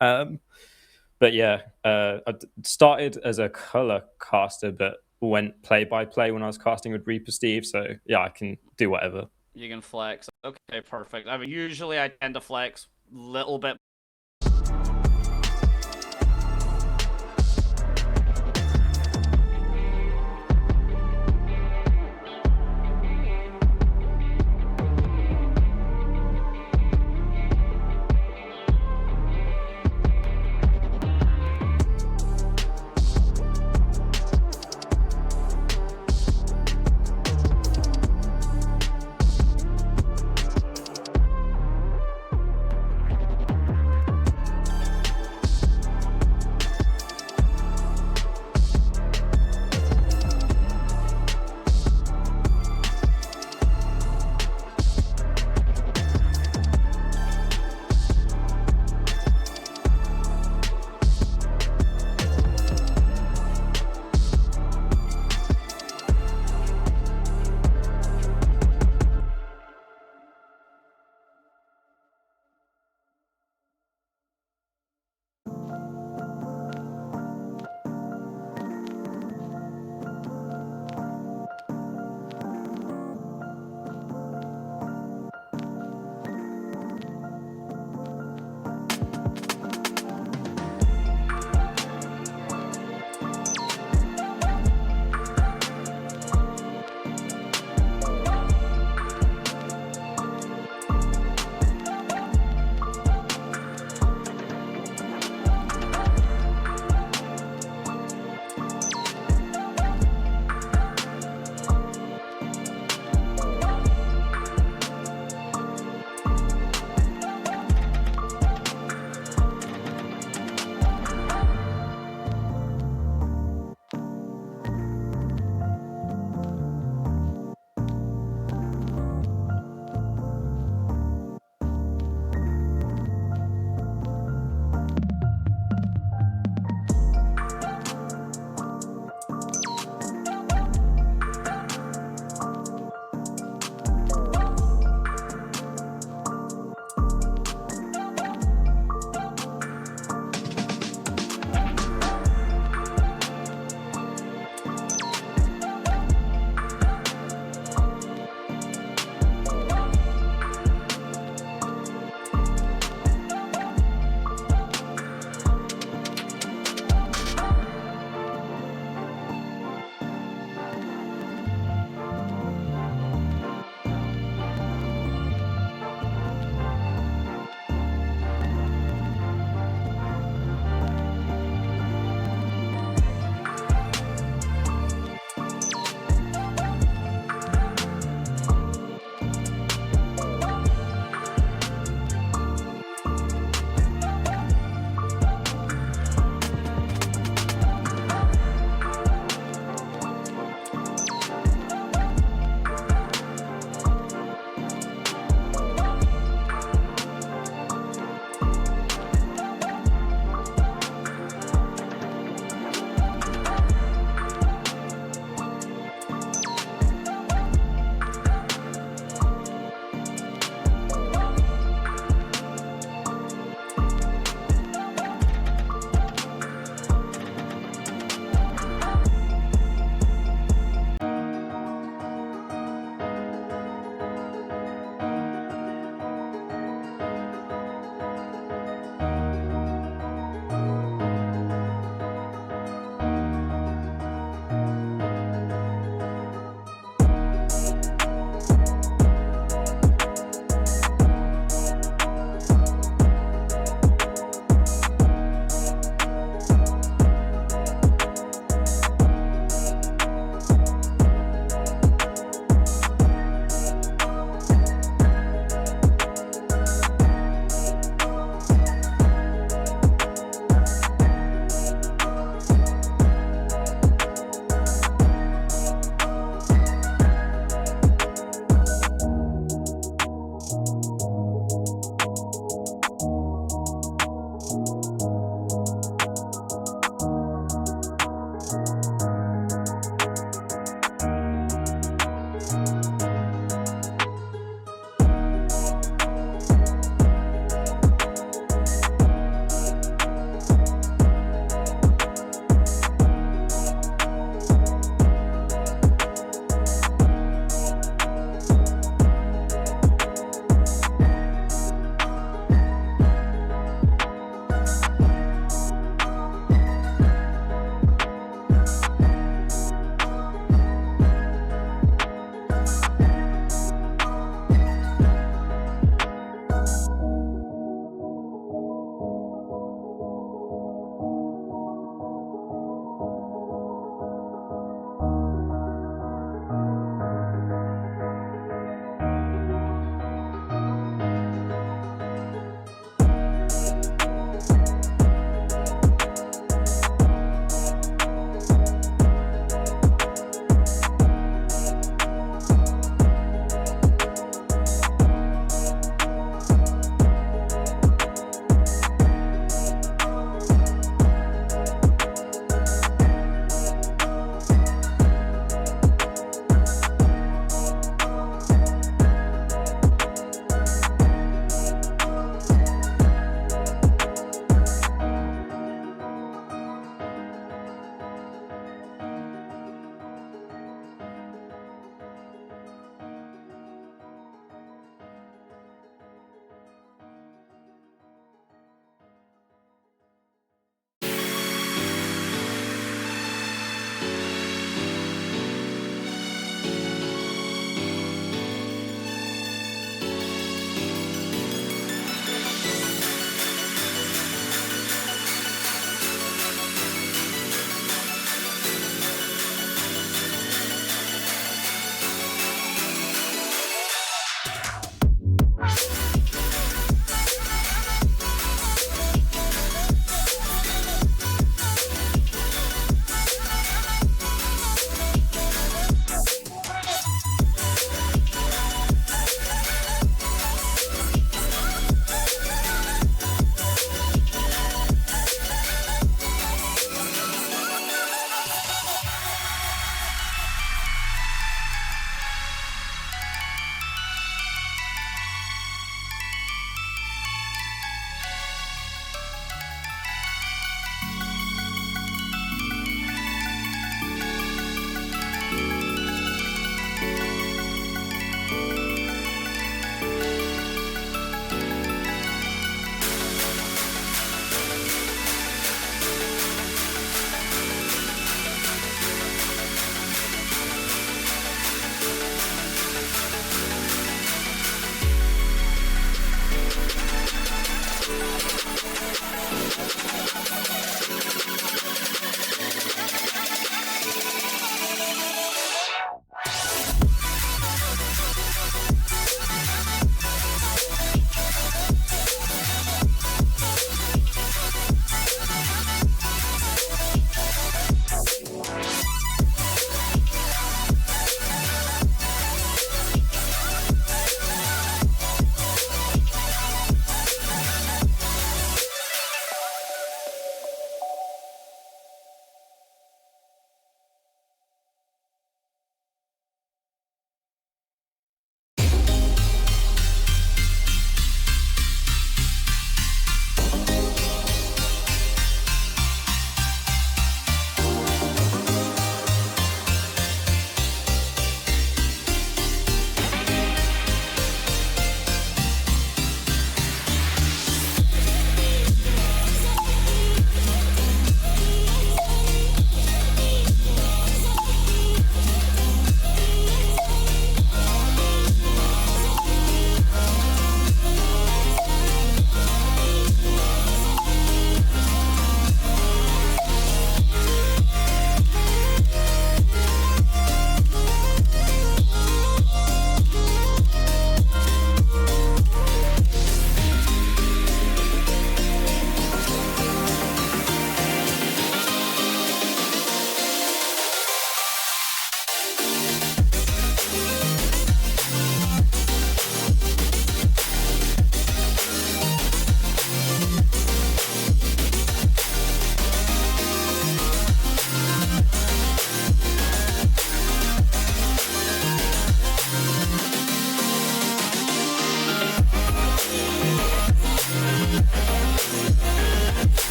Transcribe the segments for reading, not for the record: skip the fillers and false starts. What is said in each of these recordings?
Um, but yeah, started as a color caster, but went play by play when I was casting with Reaper Steve. So yeah, I can do whatever. You can flex. Okay, perfect. I mean, usually I tend to flex a little bit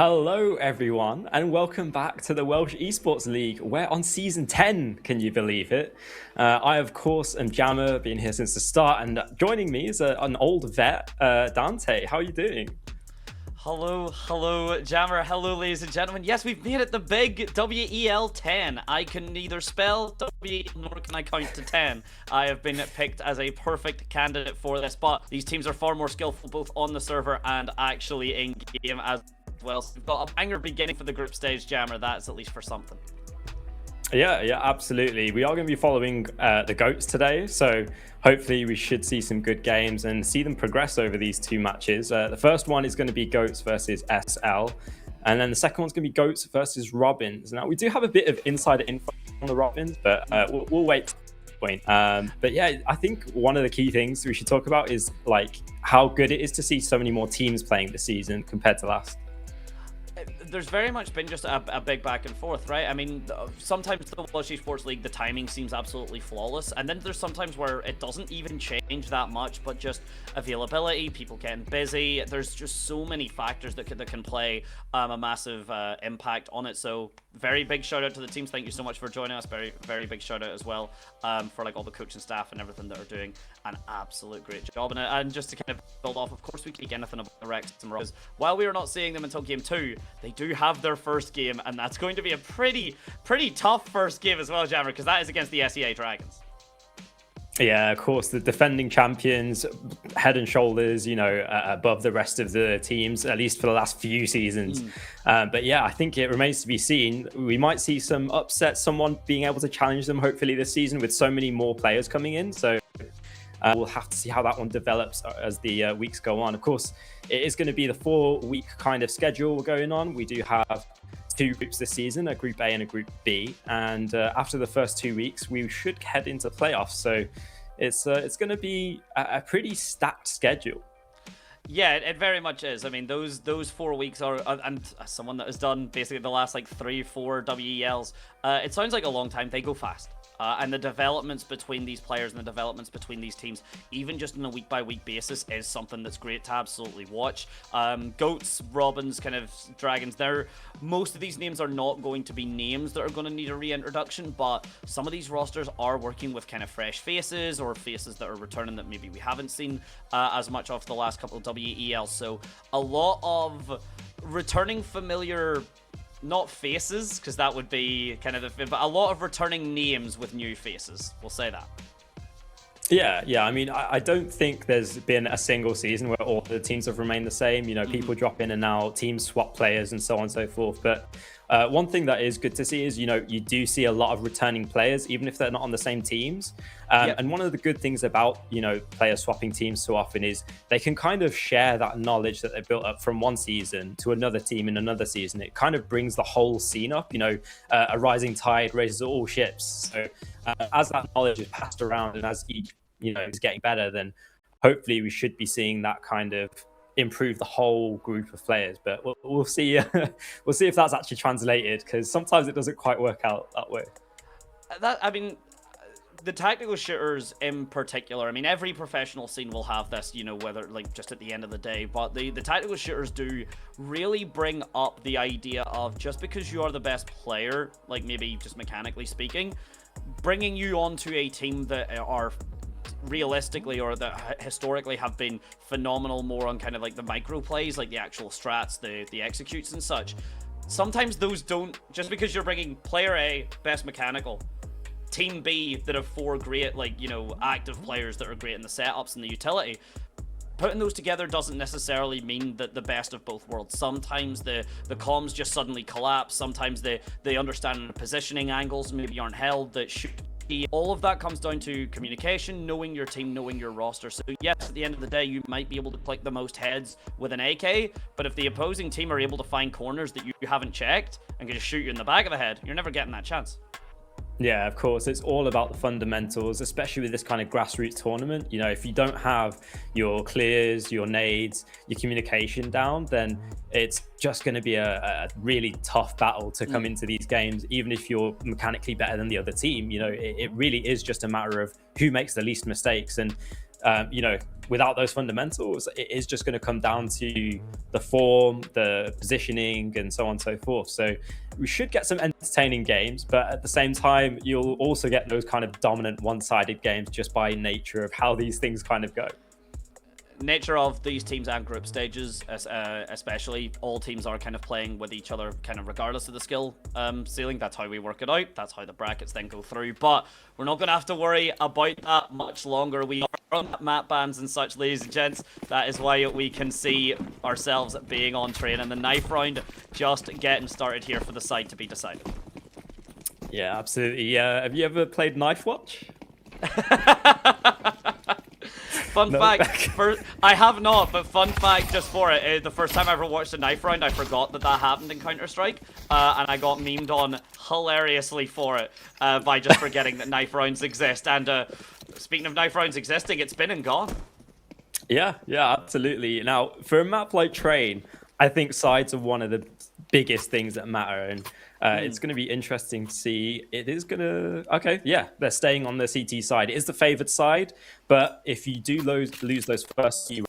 Hello, everyone, and welcome back to the Welsh Esports League. We're on season 10, can you believe it? I, of course, am Jammer, been here since the start, and joining me is an old vet, Dante. How are you doing? Hello, Jammer. Hello, ladies and gentlemen. Yes, we've made it the big WEL 10. I can neither spell WEL nor can I count to 10. I have been picked as a perfect candidate for this, but these teams are far more skillful both on the server and actually in game as well. So we've got a banger beginning for the group stage, Jammer. That's at least for something. Yeah, absolutely. We are going to be following the GOATs today, so hopefully we should see some good games and see them progress over these two matches. The first one is going to be GOATs versus SL, and then the second one's going to be GOATs versus Robins. Now, we do have a bit of insider info on the Robins, but we'll wait to that point. But yeah, I think one of the key things we should talk about is like how good it is to see so many more teams playing this season compared to last. There's very much been just a big back and forth, right? I mean, sometimes the Welsh Esports League, the timing seems absolutely flawless, and then there's sometimes where it doesn't even change that much, but just availability, people getting busy. There's just so many factors that can play a massive impact on it. So very big shout out to the teams. Thank you so much for joining us. Very big shout out as well for like all the coaching staff and everything that are doing an absolute great job. And just to kind of build off, of course, we can't get anything about the Rex and Rose. While we are not seeing them until game 2, they do have their first game, and that's going to be a pretty tough first game as well, Jammer, because that is against the SEA Dragons. Yeah, of course, the defending champions, head and shoulders, above the rest of the teams, at least for the last few seasons. But yeah, I think it remains to be seen. We might see some upsets, someone being able to challenge them, hopefully this season, with so many more players coming in. So we'll have to see how that one develops as the weeks go on. Of course, it is going to be the 4-week kind of schedule going on. We do have 2 groups this season, a Group A and a Group B. And after the first 2 weeks, we should head into playoffs. So it's going to be a pretty stacked schedule. Yeah, it very much is. I mean, those 4 weeks are, and as someone that has done basically the last like 3-4 WELs, it sounds like a long time. They go fast. And the developments between these players and the developments between these teams, even just on a week-by-week basis, is something that's great to absolutely watch. Goats, Robins, kind of Dragons, most of these names are not going to be names that are going to need a reintroduction, but some of these rosters are working with kind of fresh faces or faces that are returning that maybe we haven't seen as much of the last couple of WELs. So a lot of returning familiar, not faces, because that would be kind of but a lot of returning names with new faces. We'll say that. Yeah. I mean, I don't think there's been a single season where all the teams have remained the same. People drop in and out, teams swap players and so on and so forth. But one thing that is good to see is, you do see a lot of returning players, even if they're not on the same teams. And one of the good things about, players swapping teams so often is they can kind of share that knowledge that they built up from one season to another team in another season. It kind of brings the whole scene up, a rising tide raises all ships. So as that knowledge is passed around and as each, is getting better, then hopefully we should be seeing that kind of improve the whole group of players. But we'll see. We'll see if that's actually translated, because sometimes it doesn't quite work out that way. The tactical shooters in particular, I mean, every professional scene will have this, whether like just at the end of the day, but the tactical shooters do really bring up the idea of just because you are the best player, like maybe just mechanically speaking, bringing you onto a team that are realistically or that historically have been phenomenal more on kind of like the micro plays, like the actual strats, the executes and such. Sometimes those don't, just because you're bringing player A, best mechanical, team B that have 4 great, active players that are great in the setups and the utility, putting those together doesn't necessarily mean that the best of both worlds. Sometimes the comms just suddenly collapse. Sometimes they understand the positioning angles maybe aren't held that should be. All of that comes down to communication, knowing your team, knowing your roster. So yes, at the end of the day, you might be able to click the most heads with an AK, but if the opposing team are able to find corners that you haven't checked and can just shoot you in the back of the head, you're never getting that chance. Yeah, of course. It's all about the fundamentals, especially with this kind of grassroots tournament. If you don't have your clears, your nades, your communication down, then it's just going to be a really tough battle to come into these games, even if you're mechanically better than the other team. It really is just a matter of who makes the least mistakes. And you know, without those fundamentals, it is just going to come down to the form, the positioning, and so on and so forth. So we should get some entertaining games, but at the same time, you'll also get those kind of dominant one-sided games just by nature of how these things kind of go. Nature of these teams and group stages, especially, all teams are kind of playing with each other kind of regardless of the skill ceiling. That's how we work it out. That's how the brackets then go through. But we're not going to have to worry about that much longer. We are on map bans and such, ladies and gents. That is why we can see ourselves being on train, and the knife round just getting started here for the side to be decided. Yeah, absolutely. Have you ever played Knife Watch? Fun fact, I have not, but fun fact just for it, the first time I ever watched a knife round, I forgot that happened in Counter-Strike, and I got memed on hilariously for it by just forgetting that knife rounds exist. And speaking of knife rounds existing, it's been and gone. Yeah, absolutely. Now, for a map like Train, I think sides are one of the biggest things that matter, and it's going to be interesting to see. It is going to... Okay, yeah, they're staying on the CT side. It is the favoured side, but if you do lose those first few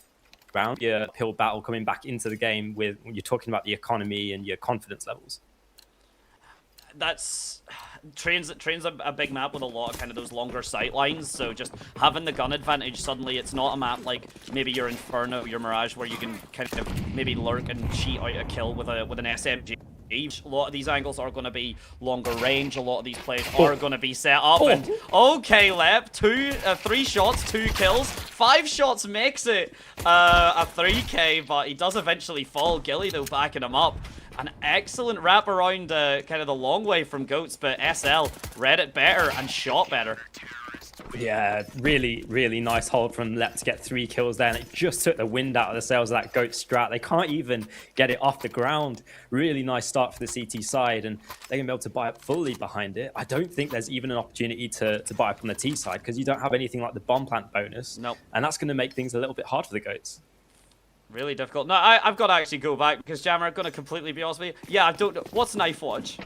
rounds, your uphill battle coming back into the game with when you're talking about the economy and your confidence levels. That's... Train's a big map with a lot of kind of those longer sight lines, so just having the gun advantage, suddenly it's not a map like maybe your Inferno, your Mirage, where you can kind of maybe lurk and cheat out a kill with an SMG. A lot of these angles are going to be longer range. A lot of these plays are going to be set up. And okay, Lep, 3 shots, 2 kills, 5 shots makes it a 3K, but he does eventually fall. Gilly, though, backing him up. An excellent wrap around kind of the long way from Goats, but SL read it better and shot better. Yeah, really, really nice hold from Lep to get 3 kills there, and it just took the wind out of the sails of that Goat strat. They can't even get it off the ground. Really nice start for the CT side, and they're going to be able to buy up fully behind it. I don't think there's even an opportunity to buy up on the T side, because you don't have anything like the bomb plant bonus. Nope. And that's going to make things a little bit hard for the Goats. Really difficult. No, I've got to actually go back, because Jammer, I'm going to completely be honest with you. Yeah, I don't know. What's Knife Watch?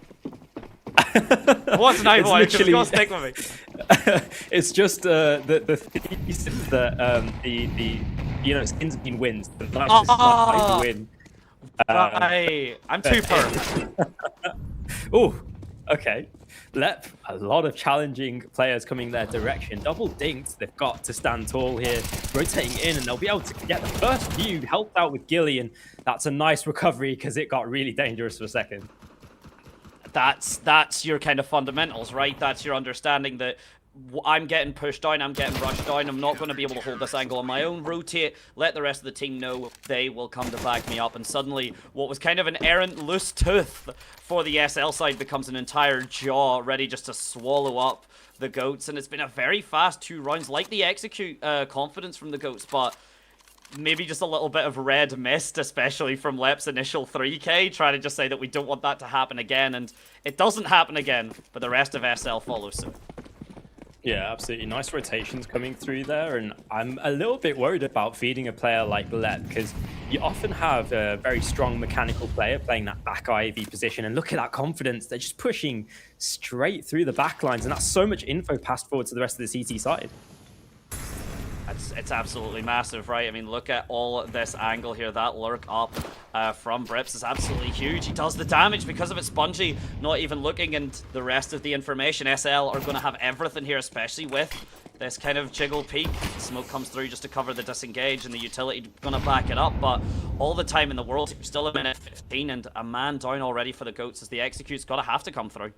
What's Knife Watch? It's got to stick with me. It's just the thesis that you know, skins mean wins. The nicest to win. I'm too perfect. Oh, okay. Lep, a lot of challenging players coming their direction. Double dinked. They've got to stand tall here, rotating in, and they'll be able to get the first view helped out with Gilly, and that's a nice recovery because it got really dangerous for a second. That's your kind of fundamentals, right? That's your understanding that I'm getting pushed down, I'm getting rushed down, I'm not going to be able to hold this angle on my own. Rotate, let the rest of the team know they will come to back me up, and suddenly what was kind of an errant loose tooth for the SL side becomes an entire jaw ready just to swallow up the Goats, and it's been a very fast 2 rounds, like the execute confidence from the Goats, but maybe just a little bit of red mist, especially from Lep's initial 3K, trying to just say that we don't want that to happen again, and it doesn't happen again, but the rest of SL follows suit. Yeah, absolutely. Nice rotations coming through there, and I'm a little bit worried about feeding a player like Lep, because you often have a very strong mechanical player playing that back IV position, and look at that confidence. They're just pushing straight through the back lines, and that's so much info passed forward to the rest of the CT side. It's absolutely massive, right? I mean, look at all this angle here. That lurk up from Brips is absolutely huge. He does the damage because of it. Spongy not even looking, and the rest of the information. SL are going to have everything here, especially with this kind of jiggle peak. Smoke comes through just to cover the disengage, and the utility going to back it up. But all the time in the world, still a minute 15, and a man down already for the Goats as the execute's got to have to come through.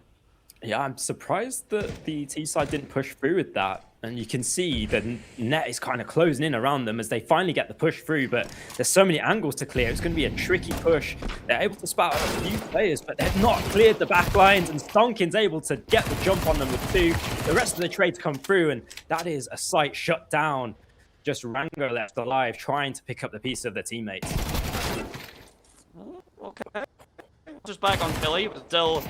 Yeah, I'm surprised that the T side didn't push through with that. And you can see the net is kind of closing in around them as they finally get the push through, but there's so many angles to clear. It's going to be a tricky push. They're able to spout out a few players, but they've not cleared the back lines, and Stonkin's able to get the jump on them with 2. The rest of the trades come through, and that is a site shut down. Just Rango left alive, trying to pick up the piece of their teammates. Okay. Just back on Philly, but still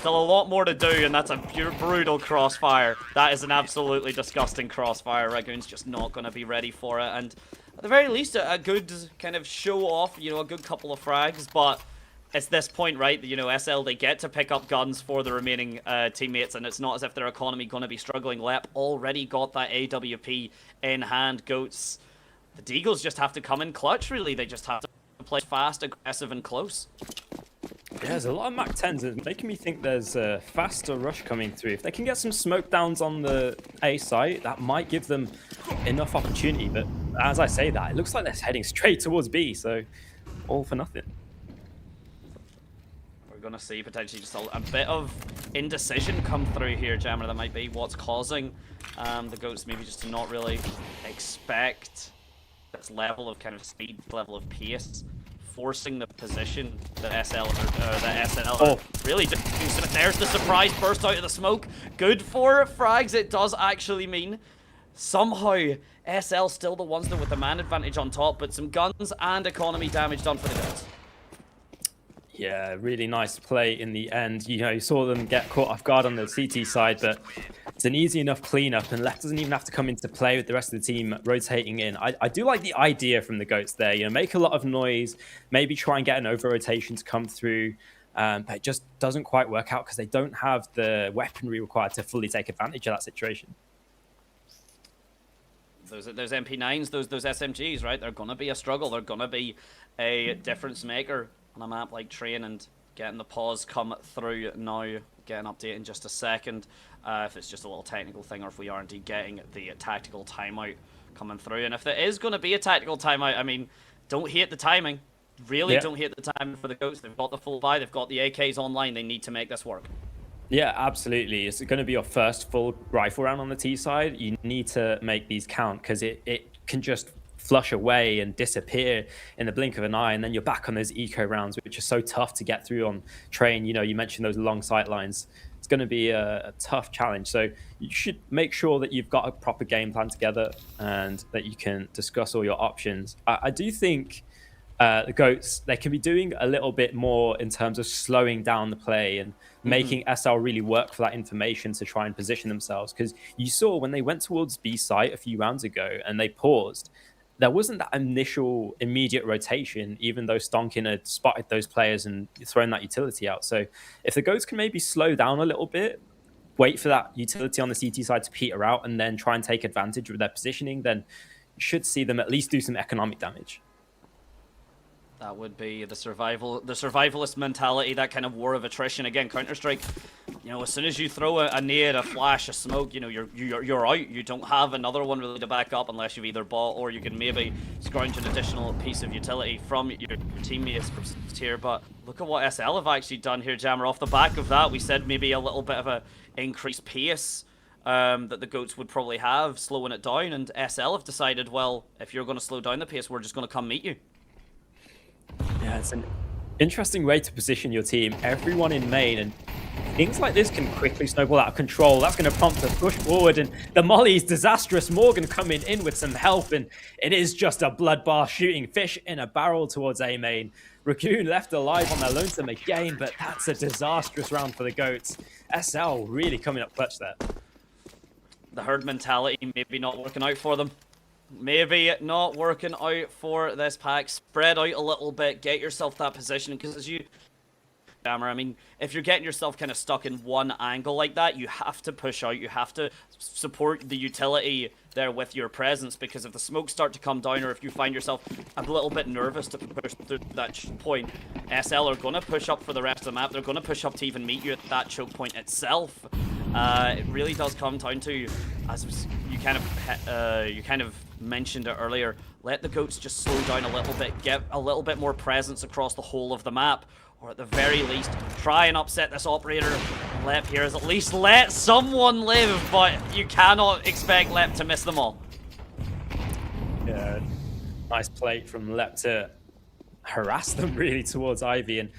a lot more to do, and that's a pure brutal crossfire. That is an absolutely disgusting crossfire. Ragoon's just not going to be ready for it, and at the very least, a good kind of show off, you know, a good couple of frags, but it's this point, right? You know, SL, they get to pick up guns for the remaining teammates, and it's not as if their economy going to be struggling. Lep already got that AWP in hand. Goats, the Deagles just have to come in clutch, really. They just have to play fast, aggressive, and close. Yeah, there's a lot of Mac 10s. It's making me think there's a faster rush coming through. If they can get some smoke downs on the A site, that might give them enough opportunity. But as I say that, it looks like they're heading straight towards B, so all for nothing. We're going to see potentially just a bit of indecision come through here, Jammer. That might be what's causing the Goats maybe just to not really expect this level of kind of speed, level of pace, forcing the position that SL are really doing. There's the surprise burst out of the smoke. Good for frags. It does actually mean somehow SL still the ones that with the man advantage on top, but some guns and economy damage done for the Goats. Yeah, really nice play in the end. You know, you saw them get caught off guard on the CT side, but it's an easy enough cleanup, and Left doesn't even have to come into play with the rest of the team rotating in. I do like the idea from the Goats there. You know, make a lot of noise, maybe try and get an over rotation to come through, but it just doesn't quite work out because they don't have the weaponry required to fully take advantage of that situation. Those MP9s, those SMGs, right? They're gonna be a struggle. They're gonna be a difference maker on a map like Train, and getting the pause come through now. Get an update in just a second. If it's just a little technical thing, or if we are indeed getting the tactical timeout coming through. And if there is going to be a tactical timeout, I mean, don't hate the timing. Really don't hate the timing for the Goats. They've got the full buy. They've got the AKs online. They need to make this work. Yeah, absolutely. It's going to be your first full rifle round on the T side. You need to make these count because it can just flush away and disappear in the blink of an eye, and then you're back on those eco rounds, which are so tough to get through on Train. You know, you mentioned those long sight lines. It's going to be a tough challenge. So you should make sure that you've got a proper game plan together and that you can discuss all your options. I do think the Goats, they can be doing a little bit more in terms of slowing down the play and making SL really work for that information to try and position themselves. Because you saw when they went towards B site a few rounds ago and they paused, there wasn't that initial immediate rotation, even though Stonkin had spotted those players and thrown that utility out. So if the Goats can maybe slow down a little bit, wait for that utility on the CT side to peter out, and then try and take advantage of their positioning, then you should see them at least do some economic damage. That would be the survivalist mentality, that kind of war of attrition. Again, Counter-Strike, you know, as soon as you throw a nade, a flash, a smoke, you know, you're out. You don't have another one really to back up unless you've either bought, or you can maybe scrounge an additional piece of utility from your teammates here. But look at what SL have actually done here, Jammer. Off the back of that, we said maybe a little bit of a increased pace that the Goats would probably have, slowing it down, and SL have decided, well, if you're going to slow down the pace, we're just going to come meet you. Yeah, it's an interesting way to position your team. Everyone in main, and things like this can quickly snowball out of control. That's going to prompt a push forward, and the Molly's disastrous. Morgan coming in with some help, and it is just a bloodbath, shooting fish in a barrel towards A main. Raccoon left alive on their lonesome again, but that's a disastrous round for the Goats. SL really coming up clutch there. The herd mentality maybe not working out for them. Maybe not working out for this pack. Spread out a little bit, get yourself that position, because as you, Jammer, I mean, if you're getting yourself kind of stuck in one angle like that, you have to push out, you have to support the utility there with your presence, because if the smokes start to come down, or if you find yourself a little bit nervous to push through that point, SL are going to push up for the rest of the map. They're going to push up to even meet you at that choke point itself. It really does come down to, as you kind of mentioned it earlier, let the Goats just slow down a little bit, get a little bit more presence across the whole of the map, or at the very least, try and upset this operator. Lep here is at least let someone live, but you cannot expect Lep to miss them all. Yeah, nice play from Lep to harass them really towards Ivy, and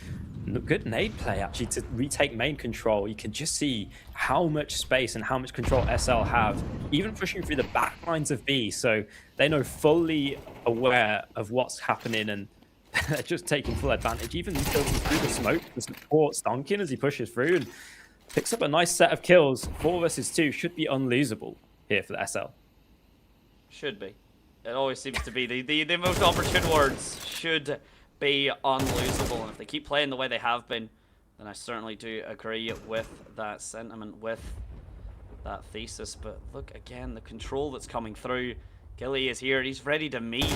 good nade play actually to retake main control. You can just see how much space and how much control SL have, even pushing through the back lines of B, so they know fully aware of what's happening, and they're just taking full advantage. Even filtering through the smoke to support Stonkin as he pushes through and picks up a nice set of kills. 4 versus 2 should be unlosable here for the SL. Should be. It always seems to be the most opportune words. Should be unlosable. And if they keep playing the way they have been, then I certainly do agree with that sentiment, with that thesis. But look, again, the control that's coming through. Gilly is here. He's ready to meet.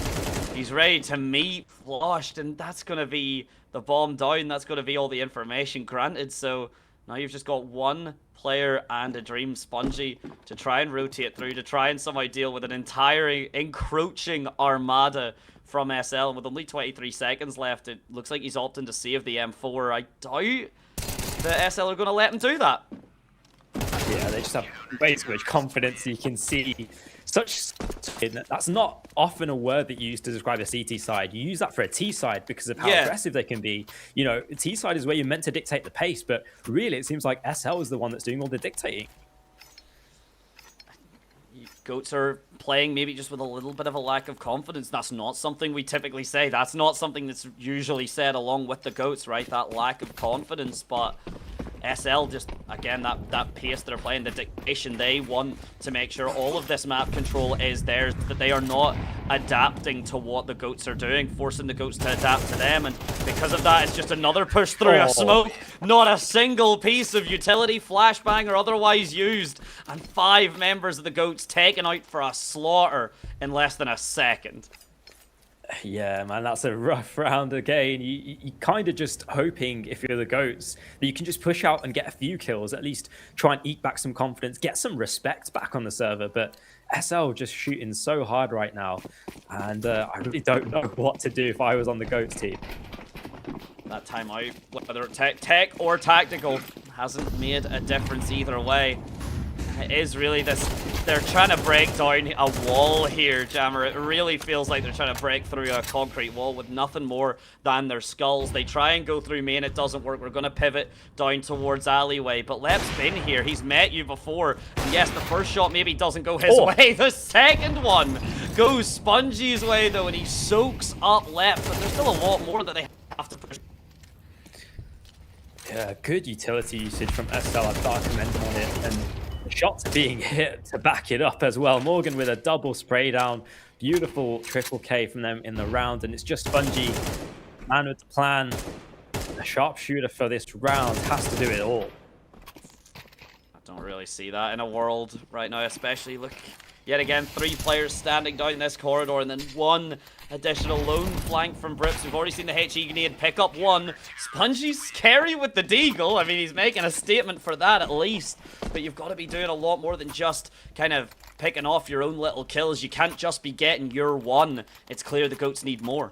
He's ready to meet Flushed, and that's going to be the bomb down. That's going to be all the information granted. So now you've just got one player and a Dream Spongy to try and rotate through, to try and somehow deal with an entire encroaching armada from SL. And with only 23 seconds left, it looks like he's opting to save the M4. I doubt that SL are going to let him do that. Yeah, they just have way too much confidence. You can see that's not often a word that you use to describe a CT side. You use that for a T side because of how aggressive they can be. You know, T side is where you're meant to dictate the pace, but really it seems like SL is the one that's doing all the dictating. Goats are playing maybe just with a little bit of a lack of confidence. That's not something we typically say. That's not something that's usually said along with the Goats, right? That lack of confidence, but SL just, again, that pace they're playing, the dictation, they want to make sure all of this map control is theirs, that they are not adapting to what the Goats are doing, forcing the Goats to adapt to them, and because of that, it's just another push through a smoke. Not a single piece of utility, flashbang or otherwise used, and 5 members of the Goats taken out for a slaughter in less than a second. Yeah, man, that's a rough round again. You kind of just hoping, if you're the Goats, that you can just push out and get a few kills, at least try and eke back some confidence, get some respect back on the server. But SL just shooting so hard right now, and I really don't know what to do if I was on the Goats team. That timeout, whether tech or tactical, hasn't made a difference either way. It is really this, they're trying to break down a wall here, Jammer. It really feels like they're trying to break through a concrete wall with nothing more than their skulls. They try and go through main, it doesn't work. We're going to pivot down towards alleyway, but Lep's been here. He's met you before. And yes, the first shot maybe doesn't go his way. The second one goes Spongy's way, though, and he soaks up Lep, but there's still a lot more that they have to push. Yeah, good utility usage from SL. I've got to commend them on it, and shots are being hit to back it up as well. Morgan with a double spray down. Beautiful triple K from them in the round. And it's just Spongy, man with the plan. The sharpshooter for this round has to do it all. I don't really see that in a world right now, especially. Look, yet again, 3 players standing down this corridor, and then 1 additional lone flank from Brips. We've already seen the HE grenade pick up 1. Spongy's scary with the deagle. I mean, he's making a statement for that at least. But you've got to be doing a lot more than just kind of picking off your own little kills. You can't just be getting your one. It's clear the Goats need more.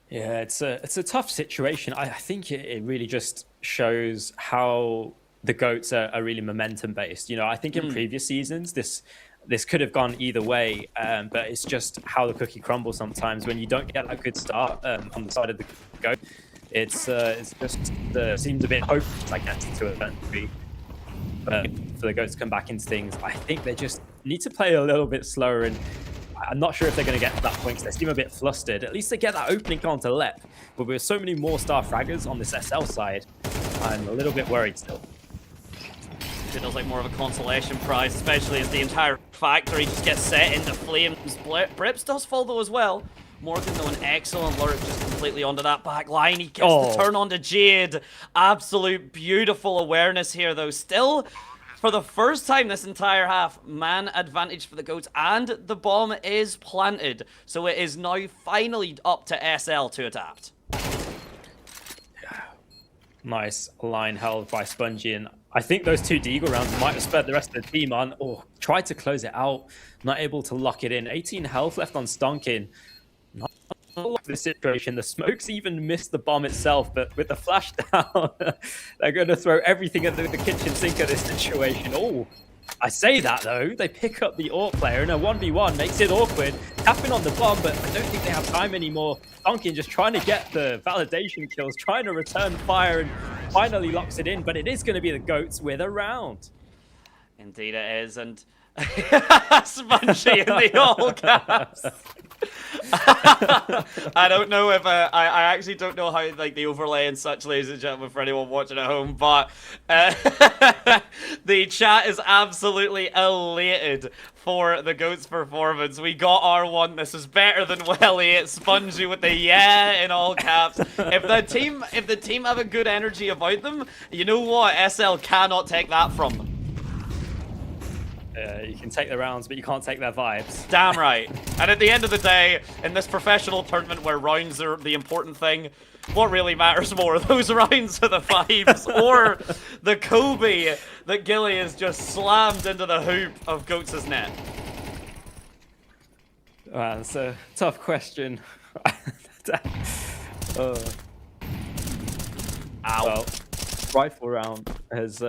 Yeah, it's a tough situation. I think it really just shows how the Goats are really momentum based. You know, I think in previous seasons, this could have gone either way, but it's just how the cookie crumbles sometimes when you don't get a good start on the side of the Goat. It's just seems a bit hopeless, I guess, to a certain degree. But for the Goats to come back into things, I think they just need to play a little bit slower, and I'm not sure if they're going to get to that point because they seem a bit flustered. At least they get that opening onto Lep, but with so many more star fraggers on this SL side, I'm a little bit worried still. It feels like more of a consolation prize, especially as the entire factory just gets set into flames. Brips does fall though as well. Morgan though, an excellent lurk just completely onto that back line. He gets the turn onto Jade. Absolute beautiful awareness here though. Still, for the first time this entire half, man advantage for the Goats, and the bomb is planted. So it is now finally up to SL to adapt. Nice line held by Spongy, and I think those 2 Deagle rounds might have spurred the rest of the team on, or tried to close it out, not able to lock it in. 18 health left on Stonkin. Not like the situation. The smokes even missed the bomb itself, but with the flash down, they're going to throw everything at the kitchen sink of this situation. Oh, I say that though, they pick up the AWP player in a 1v1, makes it awkward, tapping on the bomb, but I don't think they have time anymore. Stonkin just trying to get the validation kills, trying to return fire, and finally locks it in, but it is going to be the Goats with a round. Indeed it is, and Spongy in the all caps. I don't know if I actually don't know how like the overlay and such, ladies and gentlemen, for anyone watching at home, but the chat is absolutely elated for the GOAT's performance. We got R1. This is better than Welly. It's Spongy with the yeah in all caps. If the team have a good energy about them, you know what? SL cannot take that from them. You can take the rounds, but you can't take their vibes. Damn right. And at the end of the day, in this professional tournament where rounds are the important thing, what really matters more, those rounds are the vibes, or the Kobe that Gilly has just slammed into the hoop of Goats' net? It's a tough question. Ow. Well, rifle round has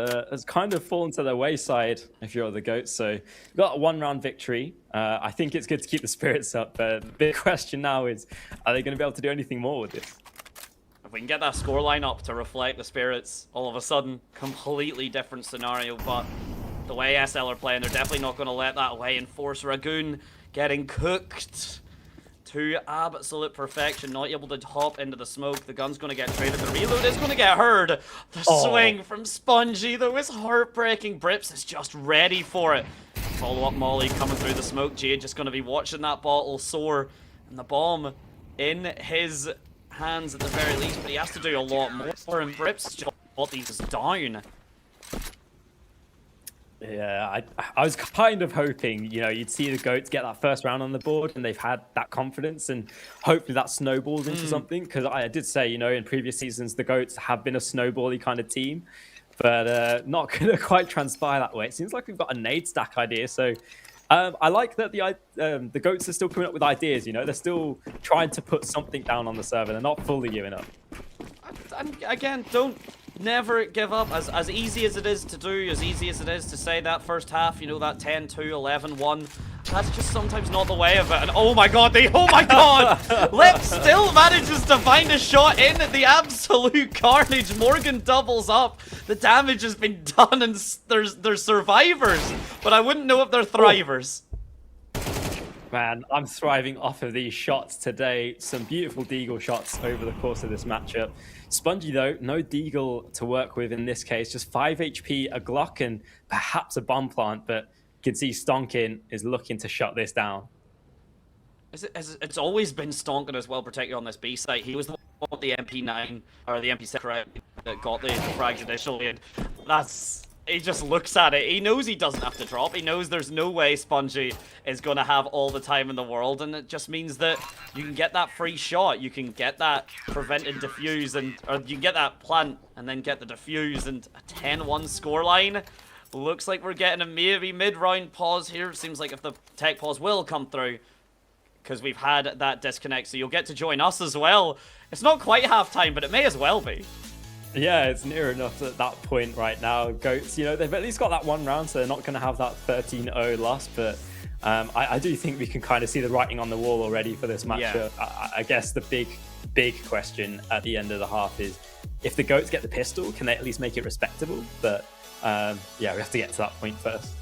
kind of fallen to the wayside if you're the GOAT. So you've got a 1-round victory. I think it's good to keep the spirits up. But the big question now is, are they going to be able to do anything more with this? If we can get that scoreline up to reflect the spirits, all of a sudden, completely different scenario. But the way SL are playing, they're definitely not going to let that away and force Ragoon getting cooked to absolute perfection, not able to hop into the smoke. The gun's going to get traded. The reload is going to get heard. The swing from Spongy, though, is heartbreaking. Brips is just ready for it. Follow-up Molly coming through the smoke. Jade just going to be watching that bottle soar. And the bomb in his hands at the very least, but he has to do a lot more. And Brips just got these down. Yeah, I was kind of hoping, you'd see the GOATs get that first round on the board and they've had that confidence and hopefully that snowballs into something. Because I did say, in previous seasons, the GOATs have been a snowbally kind of team, but not going to quite transpire that way. It seems like we've got a nade stack idea. So I like that the GOATs are still coming up with ideas, They're still trying to put something down on the server. They're not fully giving up. Again, don't never give up. As easy as it is to do, as easy as it is to say that first half, that 10-2, 11-1, that's just sometimes not the way of it. And oh my god, Lip still manages to find a shot in at the absolute carnage. Morgan doubles up. The damage has been done and there's survivors, but I wouldn't know if they're thrivers. Man, I'm thriving off of these shots today. Some beautiful deagle shots over the course of this matchup. Spongy, though, no deagle to work with in this case. Just 5 HP, a Glock, and perhaps a bomb plant. But you can see Stonkin is looking to shut this down. It's always been Stonkin as well protected on this B site. He was the one with the MP9, or the MP6 that got the frags initially. And he just looks at it. He knows he doesn't have to drop. He knows there's no way Spongy is going to have all the time in the world. And it just means that you can get that free shot. You can get that prevented defuse. Or you can get that plant and then get the defuse. And a 10-1 scoreline. Looks like we're getting a maybe mid-round pause here. It seems like if the tech pause will come through. Because we've had that disconnect. So you'll get to join us as well. It's not quite halftime, but it may as well be. Yeah, it's near enough at that point right now. GOATs, they've at least got that 1 round, so they're not going to have that 13-0 loss. But I do think we can kind of see the writing on the wall already for this matchup. Yeah. I guess the big question at the end of the half is, if the GOATs get the pistol, can they at least make it respectable? But yeah, we have to get to that point first.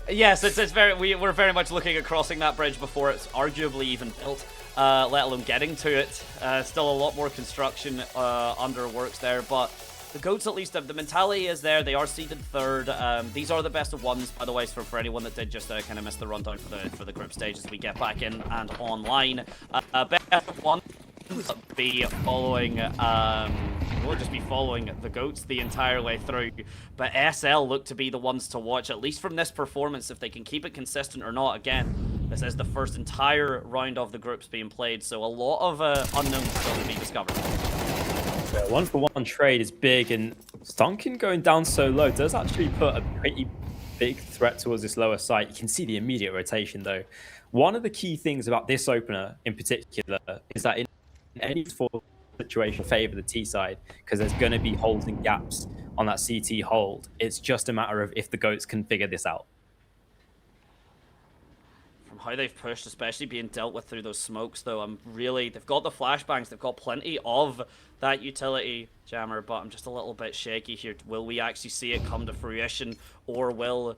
Yes, we're very much looking at crossing that bridge before it's arguably even built. Let alone getting to it. Still a lot more construction under works there, but the GOATs at least, the mentality is there. They are seeded 3rd. These are the best of ones, by the way, for anyone that did just kind of miss the rundown for the group stage as we get back in and online. Best of one be following we'll just be following the GOATs the entire way through, but SL look to be the ones to watch, at least from this performance, if they can keep it consistent or not. Again, this is the first entire round of the groups being played, so a lot of unknowns still to be discovered. Yeah, 1-for-1 trade is big, and Stonkin going down so low does actually put a pretty big threat towards this lower site. You can see the immediate rotation, though. One of the key things about this opener in particular is that in any situation favor the T side, because there's going to be holes and gaps on that CT hold. It's just a matter of if the GOATs can figure this out. From how they've pushed, especially being dealt with through those smokes, though, they've got the flashbangs, they've got plenty of that utility jammer, but I'm just a little bit shaky here. Will we actually see it come to fruition, or will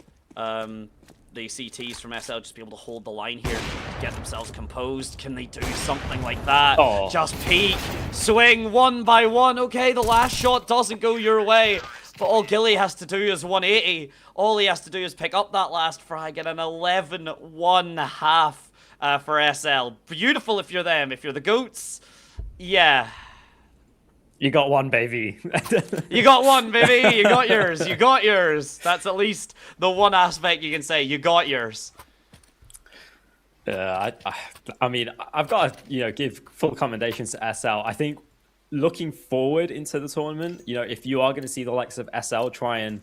the CTs from SL just be able to hold the line here, get themselves composed. Can they do something like that? Oh. Just peek, swing one by one. Okay, the last shot doesn't go your way, but all Gilly has to do is 180. All he has to do is pick up that last frag and an 11-1 half for SL. Beautiful if you're them. If you're the GOATs, yeah. You got one, baby. You got one, baby. You got yours. You got yours. That's at least the one aspect you can say. You got yours. I mean, I've got to give full commendations to SL. I think looking forward into the tournament, if you are going to see the likes of SL try and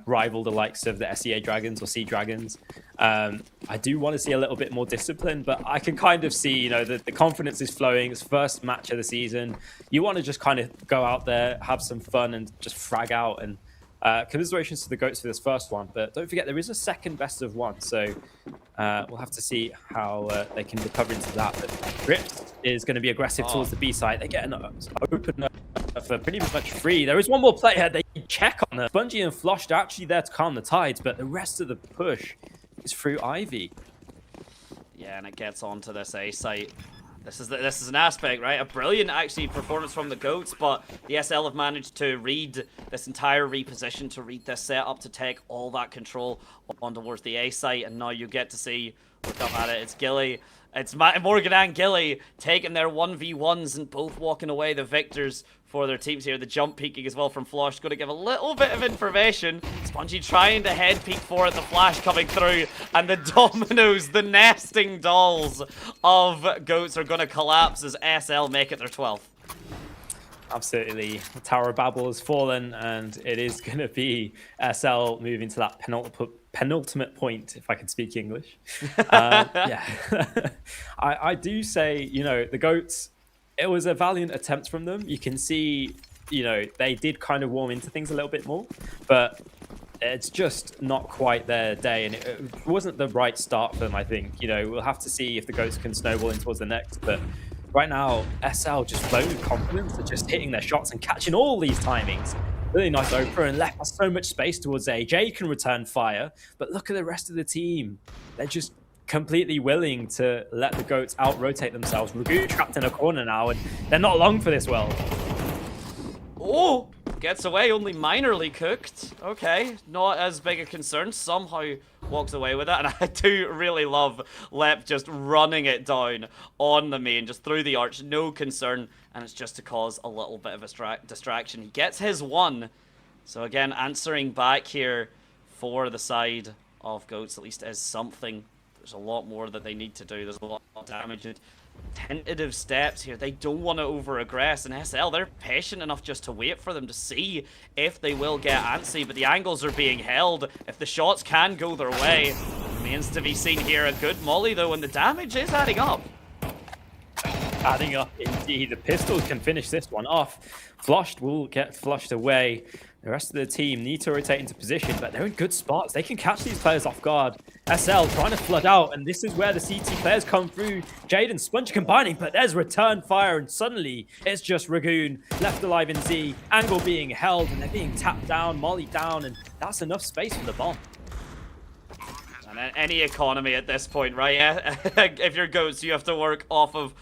rival the likes of the SEA Dragons or Sea Dragons, I do want to see a little bit more discipline, but I can kind of see, the confidence is flowing. It's first match of the season. You want to just kind of go out there, have some fun, and just frag out. And commiserations to the GOATs for this first one, but don't forget there is a second best of one, so we'll have to see how they can recover into that. But Rips is going to be aggressive towards the B side. They get an open for pretty much free. There is one more player they check on her. Bungie and Flosh are actually there to calm the tides, but the rest of the push is through Ivy. Yeah, and it gets onto this A site. This is an aspect, right? A brilliant, actually, performance from the GOATs, but the SL have managed to read this entire reposition, to read this setup, to take all that control on towards the A site, and now you get to see, look up at it, it's Gilly. It's Morgan and Gilly taking their 1v1s and both walking away the victors for their teams here. The jump peeking as well from Flosh, going to give a little bit of information. Spongy trying to head peek for it, the flash coming through, and the dominoes, the nesting dolls of GOATs are going to collapse as SL make it their 12th. Absolutely. The Tower of Babel has fallen, and it is going to be SL moving to that penultimate point, if I can speak English. Yeah. I do say, the GOATs, it was a valiant attempt from them. You can see, they did kind of warm into things a little bit more, but it's just not quite their day, and it wasn't the right start for them, I think. We'll have to see if the GOATs can snowball in towards the next, but right now, SL just flowing with confidence. They're just hitting their shots and catching all these timings. Really nice opener, and left has so much space towards A. Jay can return fire, but look at the rest of the team. They're just completely willing to let the GOATs out-rotate themselves. Ragu trapped in a corner now, and they're not long for this world. Oh, gets away, only minorly cooked. Okay, not as big a concern. Somehow walks away with it, and I do really love Lep just running it down on the main, just through the arch, no concern, and it's just to cause a little bit of a distraction. He gets his one, so again, answering back here for the side of GOATs, at least is something. There's a lot more that they need to do. There's a lot of damage. Tentative steps here. They don't want to over-aggress, and SL, they're patient enough just to wait for them to see if they will get antsy, but the angles are being held. If the shots can go their way, remains to be seen here. A good molly, though, and the damage is adding up. Adding up, indeed. The pistols can finish this one off. Flushed will get flushed away. The rest of the team need to rotate into position, but they're in good spots. They can catch these players off guard. SL trying to flood out, and this is where the CT players come through. Jade and Sponge combining, but there's return fire, and suddenly it's just Ragoon left alive in Z. Angle being held, and they're being tapped down, molly down, and that's enough space for the bomb. And any economy at this point, right? If you're GOATs, you have to work off of...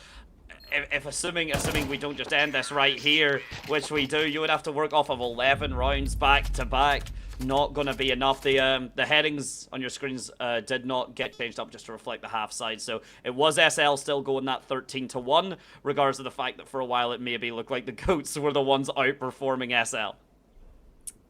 If assuming we don't just end this right here, which we do, you would have to work off of 11 rounds back to back. Not going to be enough. The headings on your screens did not get changed up just to reflect the half side. So it was SL still going that 13-1, regardless of the fact that for a while it maybe looked like the GOATs were the ones outperforming SL.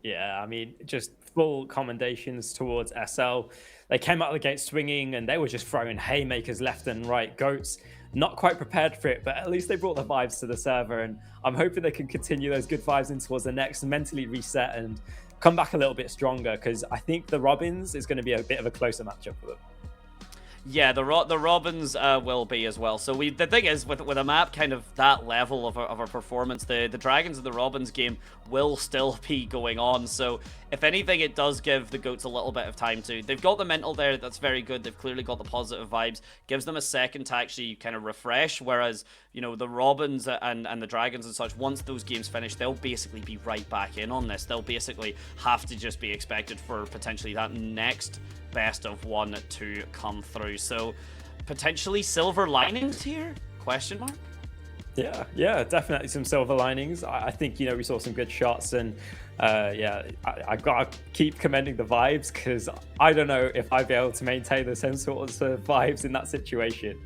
Yeah, I mean, just full commendations towards SL. They came out of the gate swinging, and they were just throwing haymakers left and right. GOATs not quite prepared for it, but at least they brought the vibes to the server, and I'm hoping they can continue those good vibes in towards the next, mentally reset and come back a little bit stronger, because I think the Robins is going to be a bit of a closer matchup for them. Yeah, the Robins will be as well. So the thing is, with a map kind of that level of a performance, the Dragons and the Robins game will still be going on. So if anything, it does give the GOATs a little bit of time to. They've got the mental there, that's very good. They've clearly got the positive vibes. Gives them a second to actually kind of refresh, whereas the Robins and the Dragons and such, once those games finish, they'll basically be right back in on this. They'll basically have to just be expected for potentially that next best of one to come through. So potentially silver linings here? Question mark? Yeah, definitely some silver linings. I think, we saw some good shots, and I gotta keep commending the vibes, because I don't know if I'd be able to maintain the same sorts of vibes in that situation.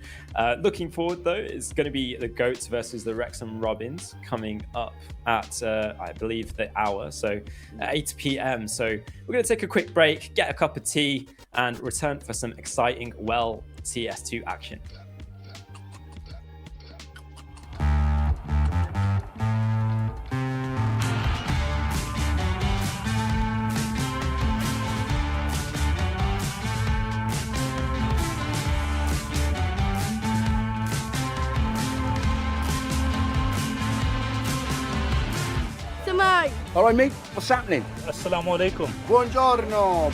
Looking forward, though, it's going to be the Goats versus the Wrexham Robins coming up at, I believe, the hour, so 8 p.m. So we're going to take a quick break, get a cup of tea, and return for some exciting CS2 action. All right, mate, what's happening? Assalamu alaikum. Buongiorno.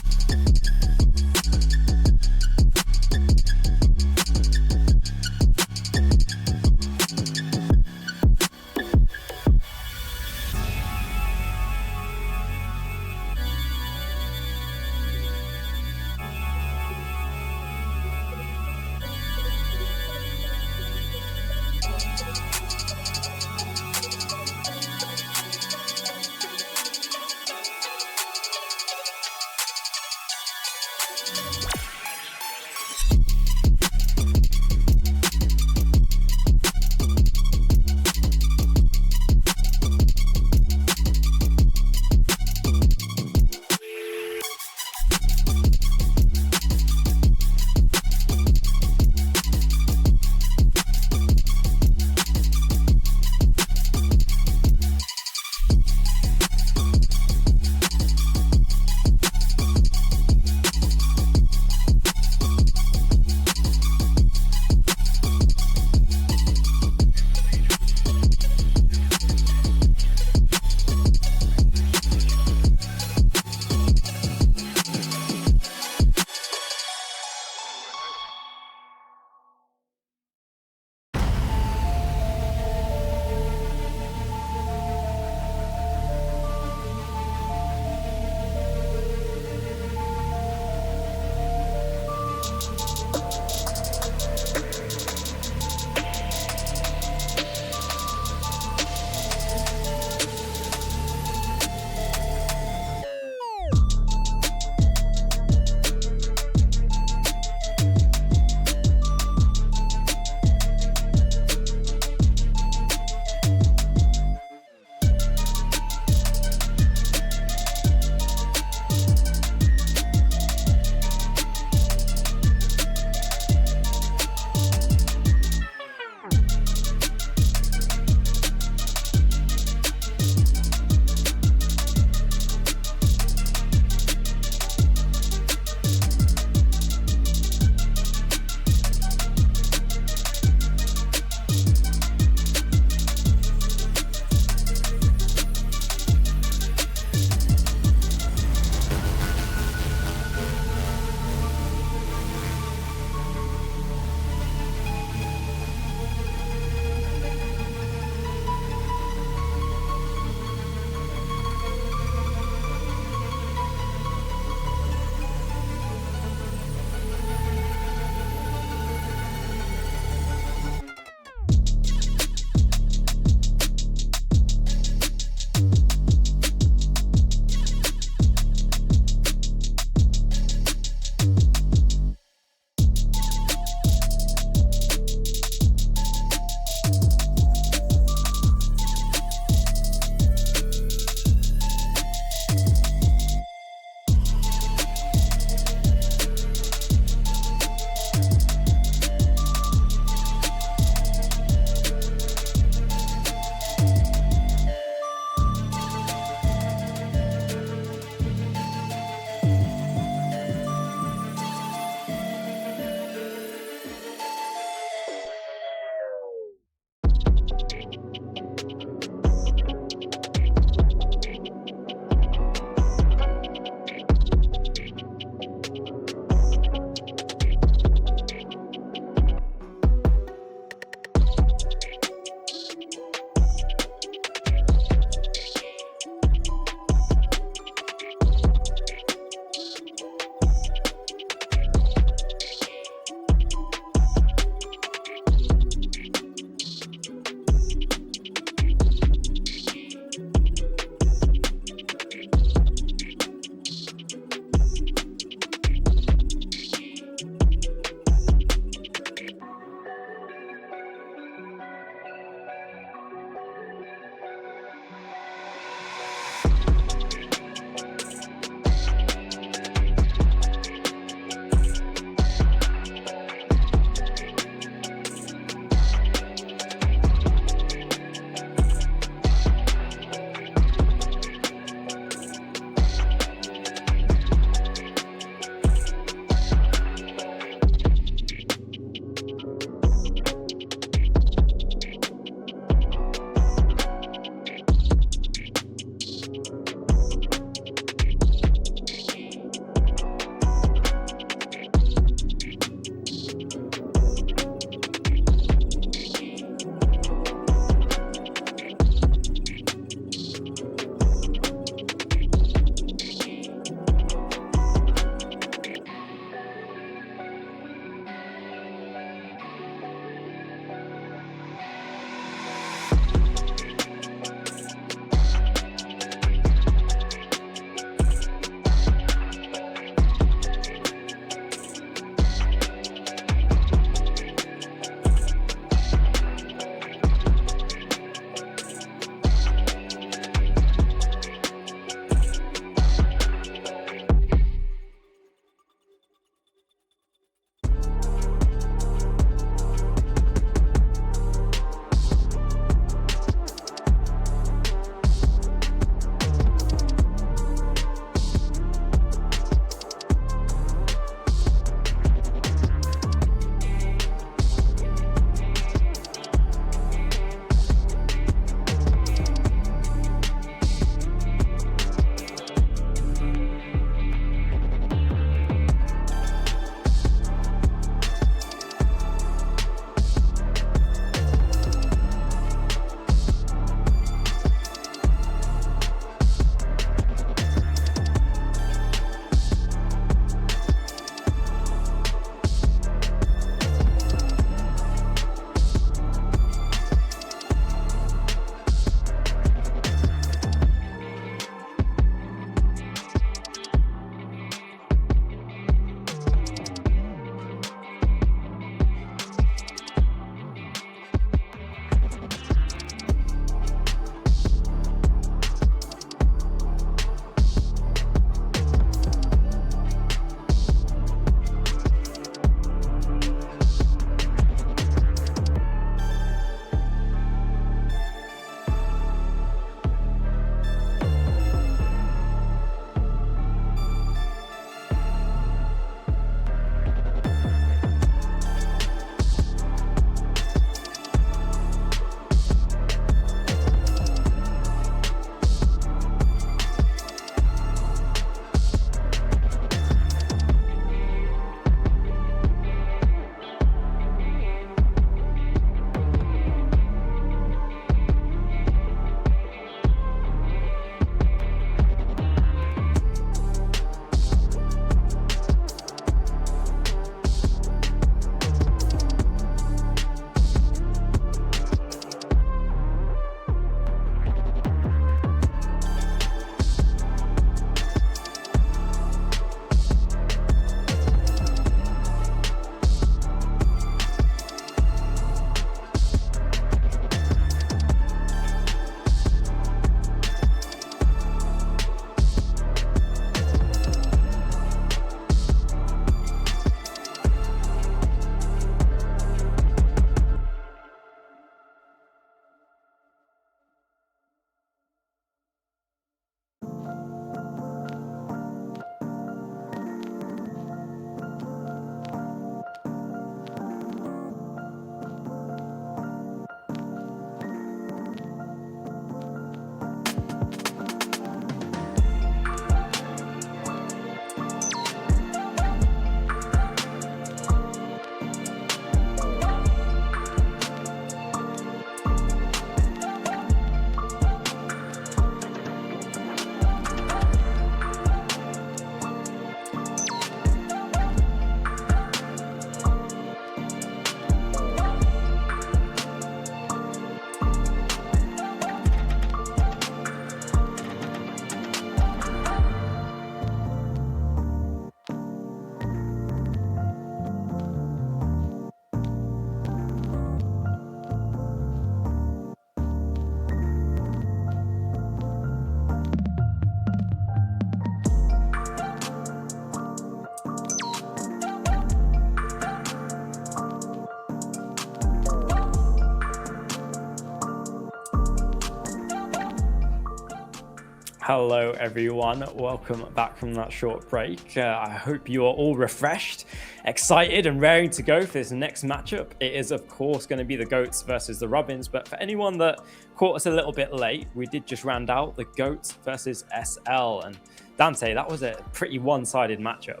Hello everyone, welcome back from that short break. I hope you are all refreshed, excited and raring to go for this next matchup. It is of course going to be the GOATs versus the Robins, but for anyone that caught us a little bit late, we did just round out the GOATs versus SL. And Dante, that was a pretty one-sided matchup.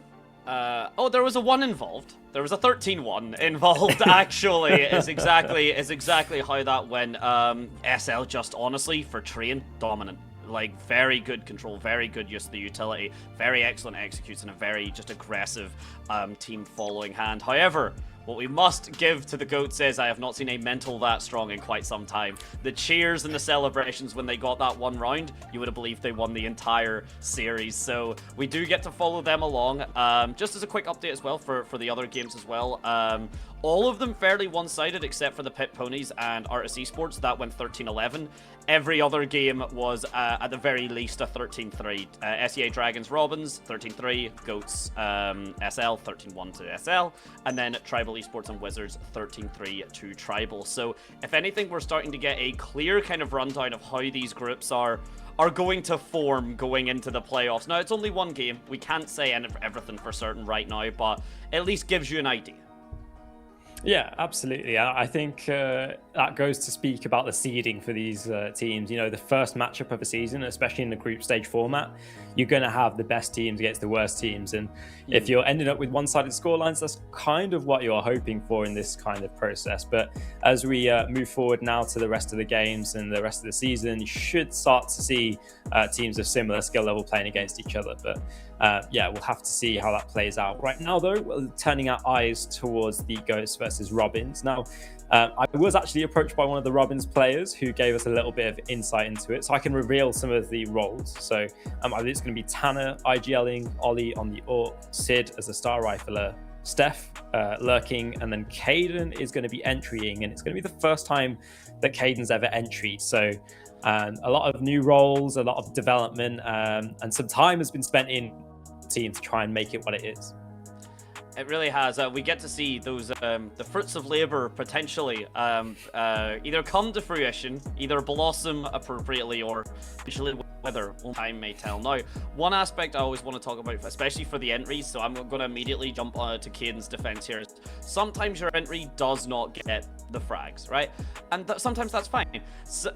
There was a 1 involved. There was a 13-1 involved, actually, is exactly how that went. SL just honestly, for Train, dominant. Like, very good control, very good use of the utility, very excellent executes, and a very just aggressive team following hand. However, what we must give to the GOATs is I have not seen a mental that strong in quite some time. The cheers and the celebrations when they got that 1 round, you would have believed they won the entire series. So we do get to follow them along. Just as a quick update as well for the other games as well. All of them fairly one-sided except for the Pit Ponies and Artis Esports. That went 13-11. Every other game was, at the very least, a 13-3. SEA Dragons Robins, 13-3. GOATs SL, 13-1 to SL. And then Tribal Esports and Wizards, 13-3 to Tribal. So, if anything, we're starting to get a clear kind of rundown of how these groups are going to form going into the playoffs. Now, it's only 1 game. We can't say everything for certain right now, but at least gives you an idea. Yeah, absolutely. I think that goes to speak about the seeding for these teams. You know, the first matchup of a season, especially in the group stage format, you're going to have the best teams against the worst teams. And if you're ending up with one-sided scorelines, that's kind of what you're hoping for in this kind of process. But as we move forward now to the rest of the games and the rest of the season, you should start to see teams of similar skill level playing against each other. But yeah, we'll have to see how that plays out. Right now, though, we're turning our eyes towards the GOATs versus Robins. Now, I was actually approached by one of the Robins players who gave us a little bit of insight into it, so I can reveal some of the roles. So it's going to be Tanner IGLing, Ollie on the AWP, Sid as a star rifler, Steph lurking, and then Caden is going to be entrying, and it's going to be the first time that Caden's ever entried. So a lot of new roles, a lot of development, and some time has been spent in team to try and make it what it is. It really has. We get to see those the fruits of labor potentially either come to fruition, either blossom appropriately, or usually whether time may tell. Now, one aspect I always want to talk about, especially for the entries, so I'm going to immediately jump to Caden's defense here. Sometimes your entry does not get the frags, right? And sometimes that's fine. So,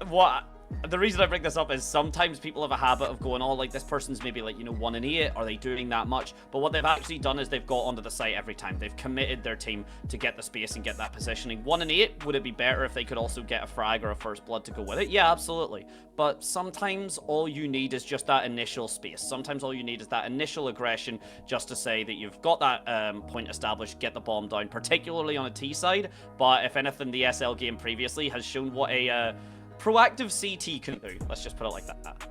the reason I bring this up is sometimes people have a habit of going, oh, like this person's maybe like, 1 in 8. Are they doing that much? But what they've actually done is they've got onto the site every time. They've committed their team to get the space and get that positioning. 1 in 8, would it be better if they could also get a frag or a first blood to go with it? Yeah, absolutely. But sometimes all you need is just that initial space. Sometimes all you need is that initial aggression just to say that you've got that point established, get the bomb down, particularly on a T side. But if anything, the SL game previously has shown what a proactive CT can do. Let's just put it like that.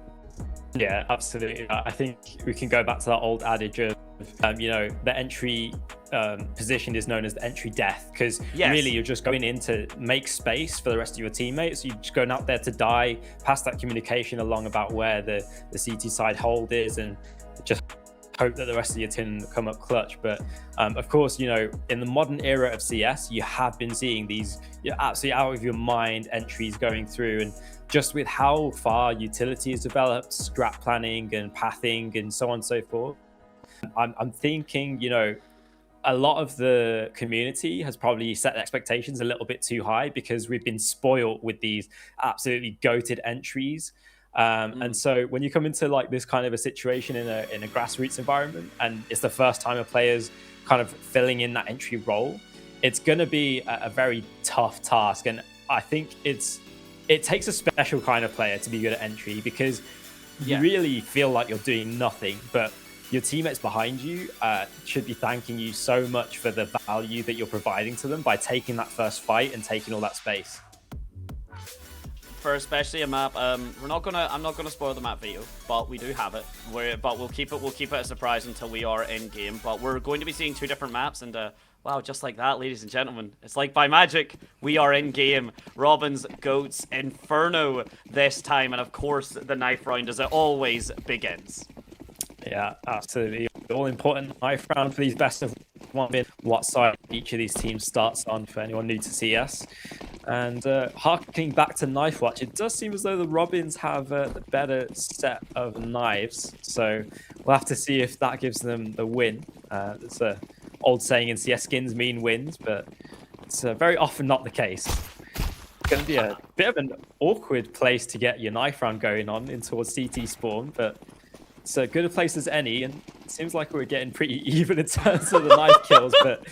Yeah, absolutely. I think we can go back to that old adage of, the entry position is known as the entry death, because really you're just going in to make space for the rest of your teammates. You're just going out there to die, pass that communication along about where the CT side hold is, and just hope that the rest of your team come up clutch. But of course, in the modern era of CS, you have been seeing these absolutely out of your mind entries going through, and just with how far utility has developed, scrap planning and pathing and so on and so forth, I'm thinking, a lot of the community has probably set expectations a little bit too high because we've been spoiled with these absolutely goated entries. And so when you come into like this kind of a situation in a grassroots environment, and it's the first time a player's kind of filling in that entry role, it's going to be a very tough task. And I think it takes a special kind of player to be good at entry, because you really feel like you're doing nothing, but your teammates behind you should be thanking you so much for the value that you're providing to them by taking that first fight and taking all that space. For especially a map, I'm not gonna spoil the map for you, but we do have it. But we'll keep it a surprise until we are in game. But we're going to be seeing 2 different maps, and wow, just like that, ladies and gentlemen, it's like by magic, we are in game. Robins, GOATs, Inferno this time, and of course the knife round as it always begins. Yeah, absolutely. All important knife round for these best of 1 bit. What side each of these teams starts on for anyone new to CS. And harkening back to Knife Watch, it does seem as though the Robins have the better set of knives. So we'll have to see if that gives them the win. It's an old saying in CS skins mean wins, but it's very often not the case. It's going to be a bit of an awkward place to get your knife round going on in towards CT spawn, but it's as good a place as any, and it seems like we're getting pretty even in terms of the knife kills, but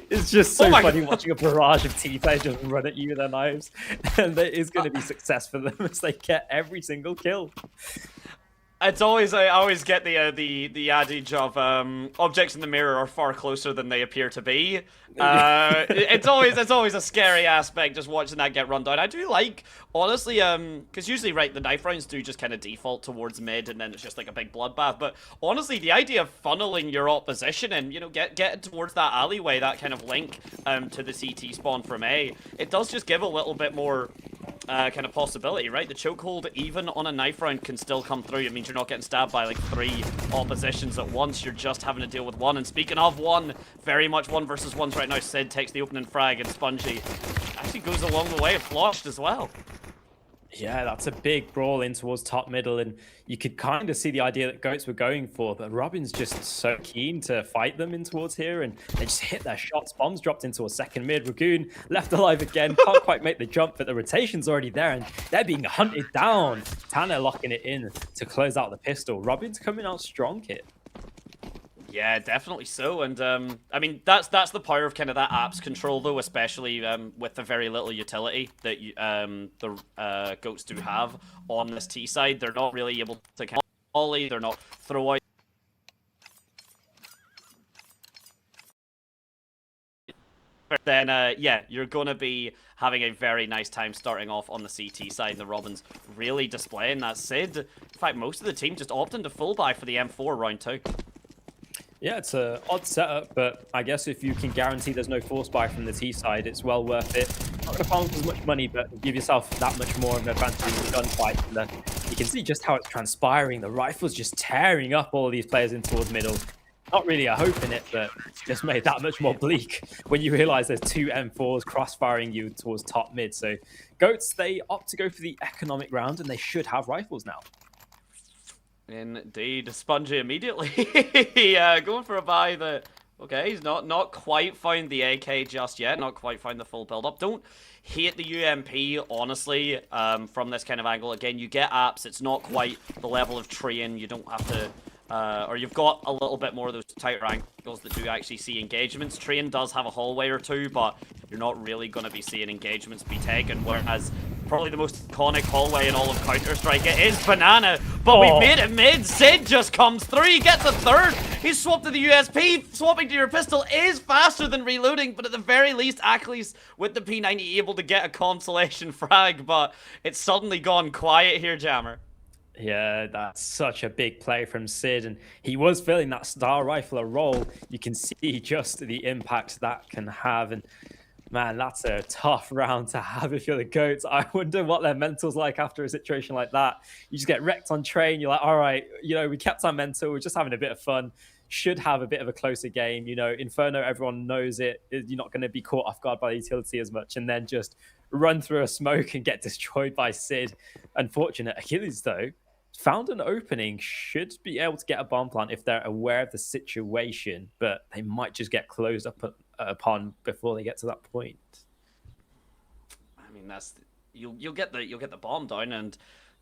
it's just so funny watching a barrage of T players just run at you with their knives, and it is going to be success for them as they get every single kill. It's always, I always get the adage of objects in the mirror are far closer than they appear to be. It's always a scary aspect just watching that get run down. I do like, honestly, because usually, right, the knife rounds do just kind of default towards mid, and then it's just like a big bloodbath. But honestly, the idea of funneling your opposition and, you know, getting towards that alleyway, that kind of link to the CT spawn from A, it does just give a little bit more kind of possibility, right? The chokehold, even on a knife round, can still come through. It means you're not getting stabbed by like 3 oppositions at once. You're just having to deal with one. And speaking of one, very much 1 versus 1s right now. Sid takes the opening frag, and Spongy actually goes along the way of Floshed as well. Yeah, that's a big brawl in towards top middle, and you could kind of see the idea that Goats were going for, but Robin's just so keen to fight them in towards here, and they just hit their shots. Bombs dropped into a second mid. Ragoon left alive again, can't quite make the jump, but the rotation's already there, and they're being hunted down. Tanner locking it in to close out the pistol. Robin's coming out strong here. Yeah, definitely so, and I mean that's the power of kind of that apps control, though, especially with the very little utility that the Goats do have on this T side. They're not really able to kind of volley, they're not throw out. Then yeah, you're gonna be having a very nice time starting off on the CT side. The Robins really displaying that. Sid, in fact, most of the team just opting to full buy for the M4 round 2. Yeah, it's an odd setup, but I guess if you can guarantee there's no force buy from the T side, it's well worth it. Not going to farm as much money, but give yourself that much more of an advantage in the gunfight. And then you can see just how it's transpiring. The rifle's just tearing up all of these players in towards middle. Not really a hope in it, but just made that much more bleak when you realize there's 2 M4s cross-firing you towards top mid. So Goats, they opt to go for the economic round, and they should have rifles now. Indeed, Spongy immediately going for a buy that, okay, he's not quite found the AK just yet, not quite found the full build up. Don't hate the UMP, honestly, from this kind of angle. Again, you get apps, it's not quite the level of Train, you don't have to, or you've got a little bit more of those tighter angles that do actually see engagements. Train does have a hallway or 2, but you're not really going to be seeing engagements be taken, whereas probably the most iconic hallway in all of Counter-Strike, it is Banana, but we've made it mid. Sid just comes through, he gets a third, he's swapped to the USP. Swapping to your pistol is faster than reloading, but at the very least, Ackley's with the P90 able to get a consolation frag, but it's suddenly gone quiet here, Jammer. Yeah, that's such a big play from Sid, and he was filling that Star Rifler role. You can see just the impact that can have, and man, that's a tough round to have if you're the Goats. I wonder what their mental's like after a situation like that. You just get wrecked on Train, you're like, all right, you know, we kept our mental, we're just having a bit of fun. Should have a bit of a closer game. You know, Inferno, everyone knows it. You're not going to be caught off guard by the utility as much, and then just run through a smoke and get destroyed by Sid. Unfortunate. Achilles, though, found an opening, should be able to get a bomb plant if they're aware of the situation, but they might just get closed up upon before they get to that point. I mean, that's you'll get the bomb down, and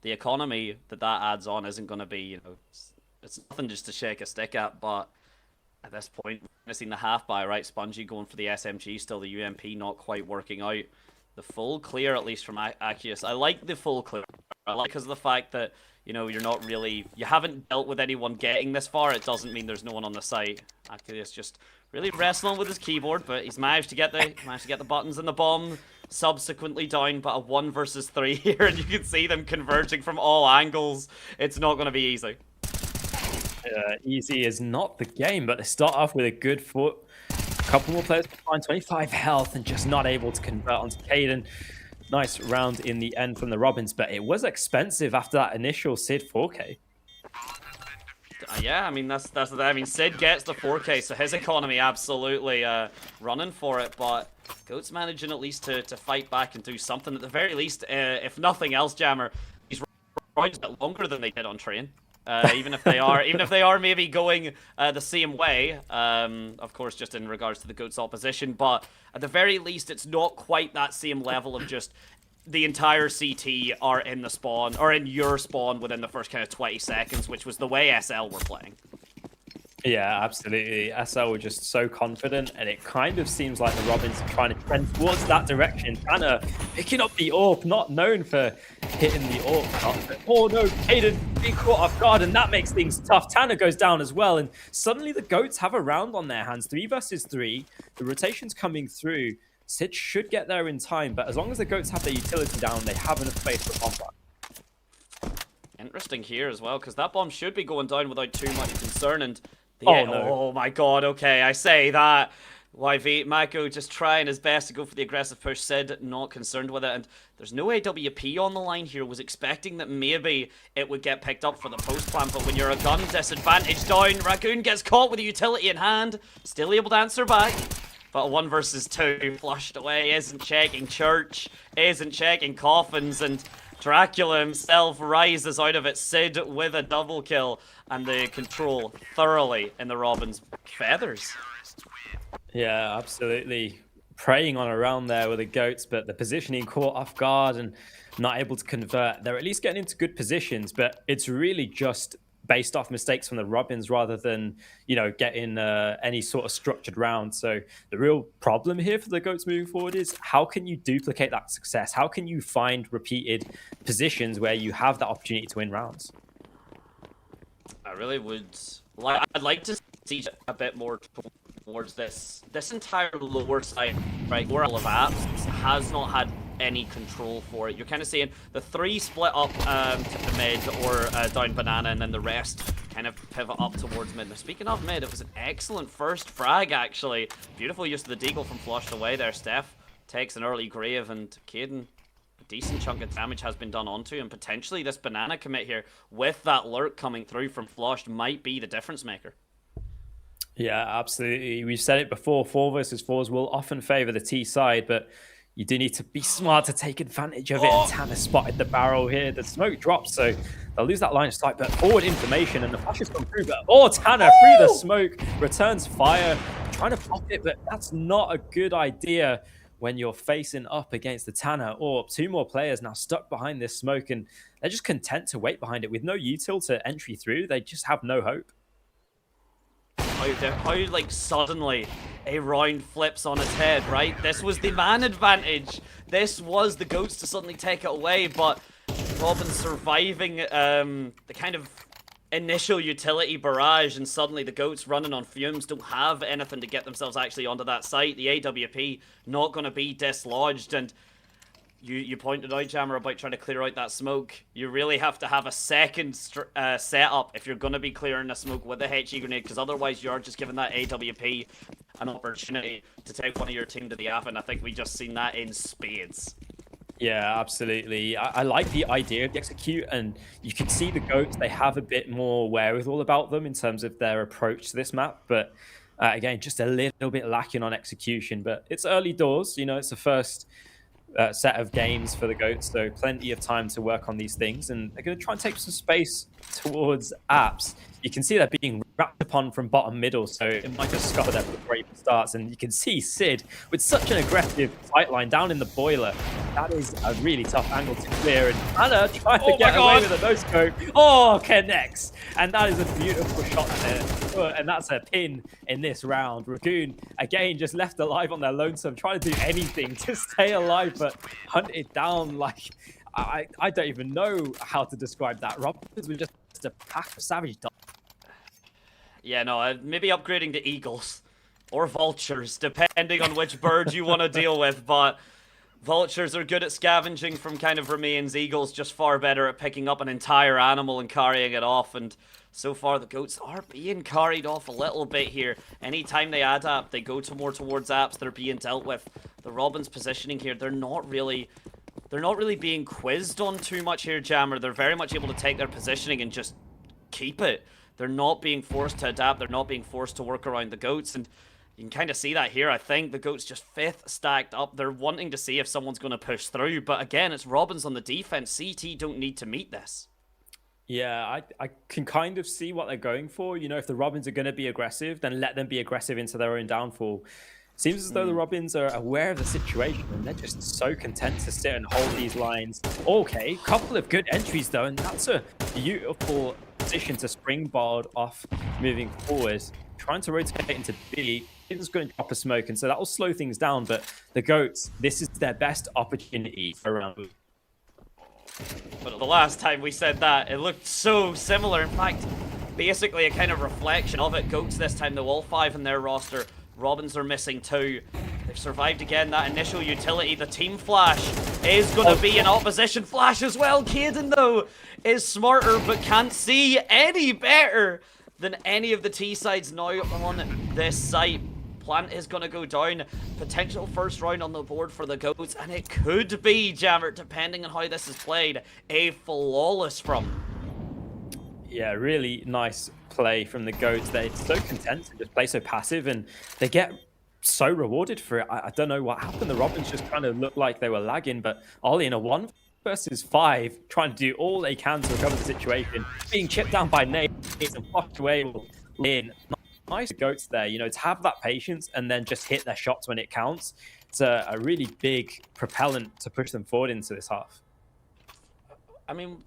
the economy that adds on isn't going to be, you know, it's nothing just to shake a stick at. But at this point, missing the half buy, right? Spongy going for the SMG, still the UMP not quite working out. The full clear, at least from Akius. I like the full clear. I like because of the fact that, you know, you haven't dealt with anyone getting this far. It doesn't mean there's no one on the site. Akius just really wrestling with his keyboard, but he's managed to get the buttons and the bomb subsequently down. But a 1 versus 3 here, and you can see them converging from all angles. It's not going to be easy. Easy is not the game, but they start off with a good foot. A couple more players find 25 health and just not able to convert onto Caden. Nice round in the end from the Robins, but it was expensive after that initial Sid 4K. Yeah, I mean I mean Sid gets the 4K, so his economy absolutely running for it. But Goat's managing at least to fight back and do something at the very least. If nothing else, Jammer, these rounds a bit longer than they did on train. Even if they are maybe going the same way, of course, just in regards to the Goat's opposition. But at the very least, it's not quite that same level of just the entire CT are in the spawn, or in your spawn within the first kind of 20 seconds, which was the way SL were playing. Yeah, absolutely. SL were just so confident, and it kind of seems like the Robins are trying to trend towards that direction. Tanner picking up the AWP, not known for hitting the AWP. But, oh no, Caden being caught off guard, and that makes things tough. Tanner goes down as well, and suddenly the Goats have a round on their hands. 3 versus 3. The rotation's coming through. Sid should get there in time, but as long as the Goats have their utility down, they have enough space for bomb run. Interesting here as well, because that bomb should be going down without too much concern, and no. my god, okay, I say that. YV, Mako just trying his best to go for the aggressive push. Sid not concerned with it, and there's no AWP on the line here. Was expecting that maybe it would get picked up for the post plan, but when you're a gun disadvantage down, Raccoon gets caught with the utility in hand, still able to answer back. But a 1 versus 2 flushed away, isn't checking Church, isn't checking Coffins, and Dracula himself rises out of it. Sid with a double kill, and the control thoroughly in the Robins' feathers. Yeah, absolutely. Preying on a round there with the Goats, but the positioning caught off guard and not able to convert. They're at least getting into good positions, but it's really just based off mistakes from the Robins rather than, you know, getting any sort of structured round. So the real problem here for the Goats moving forward is how can you duplicate that success? How can you find repeated positions where you have that opportunity to win rounds? I really would I'd like to see a bit more towards this entire lower side, right? Lower level of apps has not had any control for it. You're kind of seeing the 3 split up to the mid or down banana, and then the rest kind of pivot up towards mid. Now, speaking of mid, it was an excellent first frag, actually. Beautiful use of the deagle from flushed away there. Steph takes an early grave, and Caden, a decent chunk of damage has been done onto, and potentially this banana commit here with that lurk coming through from flushed might be the difference maker. Yeah, absolutely. We've said it before, 4 versus 4s will often favor the T side, but you do need to be smart to take advantage of it. And Tanner spotted the barrel here. The smoke drops, so they'll lose that line of sight, but forward information, and the flashes come through. But Tanner through the smoke, returns fire, trying to pop it, but that's not a good idea when you're facing up against the Tanner Orb. 2 more players now stuck behind this smoke, and they're just content to wait behind it with no util to entry through. They just have no hope. How like suddenly a round flips on its head, right? This was the man advantage. This was the Goats to suddenly take it away, but Robin surviving the kind of initial utility barrage, and suddenly the Goats running on fumes don't have anything to get themselves actually onto that site. The AWP not going to be dislodged, and you pointed out, Jammer, about trying to clear out that smoke. You really have to have a second setup if you're going to be clearing a smoke with a HE grenade, because otherwise you're just giving that AWP an opportunity to take one of your team to the app, and I think we just seen that in spades. Yeah, absolutely. I like the idea of the execute, and you can see the Goats, they have a bit more wherewithal about them in terms of their approach to this map, but again, just a little bit lacking on execution. But it's early doors, you know, it's the first set of games for the Goats, so plenty of time to work on these things, and they're going to try and take some space towards apps. You can see they're being wrapped upon from bottom middle, so it might just scupper there before it even starts. And you can see Sid with such an aggressive fight line down in the boiler. That is a really tough angle to clear, and Anna trying to get away with a no-scope. Connects, and that is a beautiful shot there, and that's a pin in this round. Raccoon again just left alive on their lonesome, trying to do anything to stay alive, but hunted down like I don't even know how to describe that. Robins were just a pack of savage dogs. Yeah, no, maybe upgrading to eagles or vultures, depending on which bird you want to deal with, but vultures are good at scavenging from kind of remains. Eagles just far better at picking up an entire animal and carrying it off, and so far the Goats are being carried off a little bit here. Anytime they add up, they go more towards apps, they're being dealt with. The Robins positioning here, they're not really being quizzed on too much here, Jammer. They're very much able to take their positioning and just keep it. They're not being forced to adapt. They're not being forced to work around the goats. And you can kind of see that here. I think the goats just 5th stacked up. They're wanting to see if someone's going to push through. But again, it's Robins on the defense. CT don't need to meet this. Yeah, I can kind of see what they're going for. You know, if the Robins are going to be aggressive, then let them be aggressive into their own downfall. Seems as though the Robins are aware of the situation and they're just so content to sit and hold these lines. Okay, couple of good entries though, and that's a beautiful position to springboard off moving forward. Trying to rotate into B, it's going to drop a smoke, and so that will slow things down. But the goats, this is their best opportunity for round. But the last time we said that, it looked so similar. In fact, basically a kind of reflection of it. Goats this time, though, all 5 in their roster. Robins are missing 2. They've survived again. That initial utility, the team flash, is going to be an opposition flash as well. Caden, though, is smarter but can't see any better than any of the T sides now on this site. Plant is going to go down. Potential first round on the board for the goats, and it could be, Jammer, depending on how this is played, a flawless from. Yeah, really nice play from the goats. They're so content to just play so passive, and they get so rewarded for it. I don't know what happened. The Robins just kind of looked like they were lagging, but Ollie in a 1 versus 5, trying to do all they can to recover the situation, being chipped down by Nate and flushed away in. Nice goats there, you know, to have that patience and then just hit their shots when it counts. It's a really big propellant to push them forward into this half. I mean,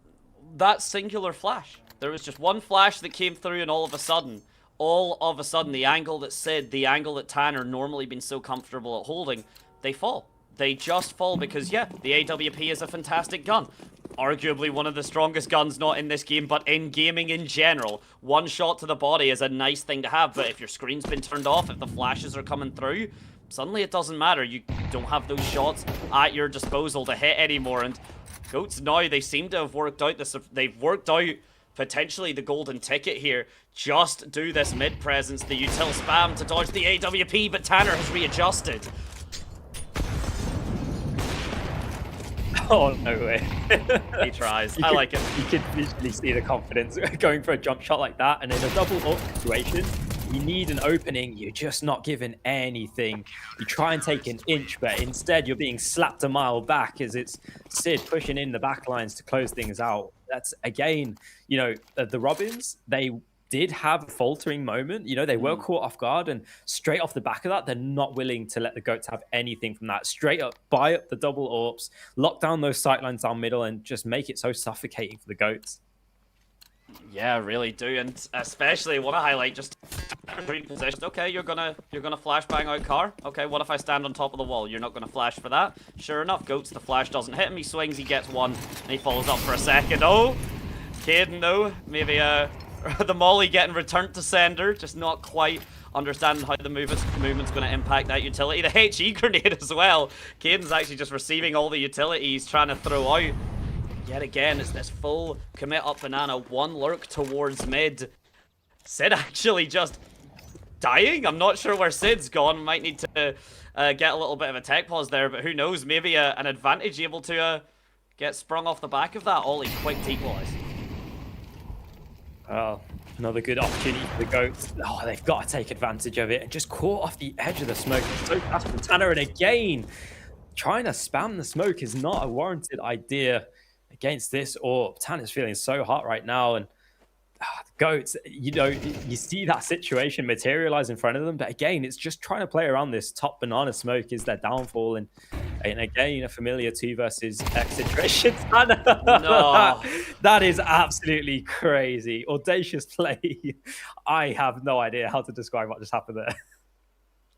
that singular flash. There was just one flash that came through, and all of a sudden, the angle that Sid, the angle that Tanner normally been so comfortable at holding, they fall. They just fall because, yeah, the AWP is a fantastic gun. Arguably one of the strongest guns, not in this game, but in gaming in general. One shot to the body is a nice thing to have, but if your screen's been turned off, if the flashes are coming through, suddenly it doesn't matter. You don't have those shots at your disposal to hit anymore. And Goats now, they seem to have worked out this. They've worked out potentially the golden ticket here. Just do this mid presence, the util spam to dodge the AWP, but Tanner has readjusted. Oh, no way. He tries. I like it. You could visually see the confidence going for a jump shot like that. And in a double up situation, you need an opening. You're just not given anything. You try and take an inch, but instead you're being slapped a mile back as it's Sid pushing in the back lines to close things out. That's, again, you know, the Robins, they did have a faltering moment. You know, they were caught off guard, and straight off the back of that, they're not willing to let the Goats have anything from that. Straight up, buy up the double AWPs, lock down those sightlines down middle, and just make it so suffocating for the Goats. Yeah, really do, and especially want to highlight just positions. Okay, you're gonna flashbang out car. Okay, what if I stand on top of the wall? You're not gonna flash for that. Sure enough, Goats, the flash doesn't hit him. He swings, he gets one, and he follows up for a second. Oh, Caden, no, maybe the molly getting returned to sender, just not quite understanding how the movement's going to impact that utility. The HE grenade as well. Caden's actually just receiving all the utilities, trying to throw out. Yet again, it's this full commit up banana, one lurk towards mid. Sid actually just dying. I'm not sure where Sid's gone. Might need to get a little bit of a tech pause there, but who knows? Maybe an advantage able to get sprung off the back of that. Ollie, quick to equalize. Oh, another good opportunity for the Goats. Oh, they've got to take advantage of it. And just caught off the edge of the smoke. So fast from Tanner. And again, trying to spam the smoke is not a warranted idea against this orb. Tanner's feeling so hot right now. And the Goats, you know, you see that situation materialize in front of them. But again, it's just trying to play around this top banana smoke is their downfall. And again, a familiar 2 versus X situation. No. That is absolutely crazy. Audacious play. I have no idea how to describe what just happened there.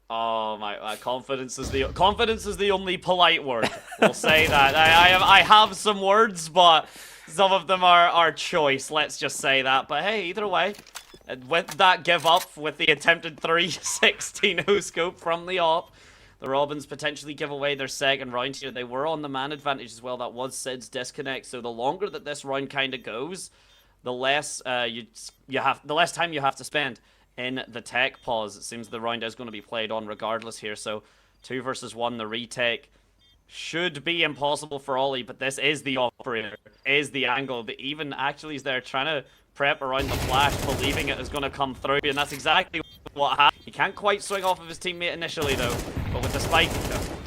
Oh my confidence is the only polite word. We'll say that. I have some words, but some of them are choice. Let's just say that. But hey, either way, with that give up, with the attempted 3-16 no-scope from the op, the Robins potentially give away their second round here. They were on the man advantage as well. That was Sid's disconnect. So the longer that this round kind of goes, the less the less time you have to spend in the tech pause. It seems the round is going to be played on regardless here. So 2 versus 1, the retake should be impossible for Ollie, but this is the operator, is the angle that even actually is there trying to prep around the flash, believing it is going to come through, and that's exactly what happened. He can't quite swing off of his teammate initially, though, but with the spike,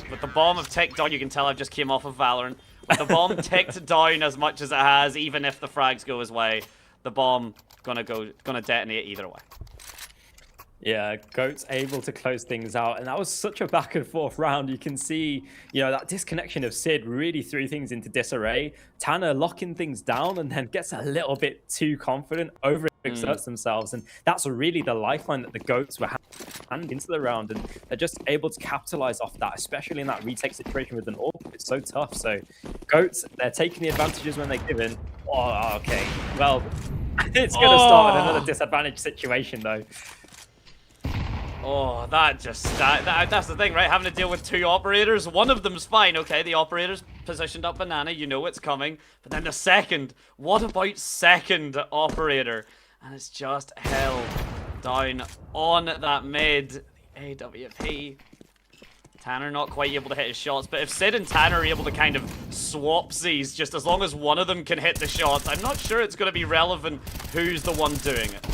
with the bomb of ticked down, you can tell I've just came off of Valorant. With the bomb ticked down as much as it has, even if the frags go his way, the bomb gonna detonate either way. Yeah, Goat's able to close things out, and that was such a back and forth round. You can see, that disconnection of Sid really threw things into disarray. Tanner locking things down and then gets a little bit too confident, overexerts themselves, and that's really the lifeline that the Goats were handing into the round, and they're just able to capitalize off that, especially in that retake situation with an AWP. It's so tough. So Goats, they're taking the advantages when they're given. Oh, okay. Well, it's going to start with another disadvantaged situation, though. Oh, that's the thing, right? Having to deal with two operators. One of them's fine, okay? The operator's positioned up banana, you know it's coming. But then the second, what about second operator? And it's just held down on that mid. AWP. Tanner not quite able to hit his shots, but if Sid and Tanner are able to kind of swapsies, just as long as one of them can hit the shots, I'm not sure it's going to be relevant who's the one doing it.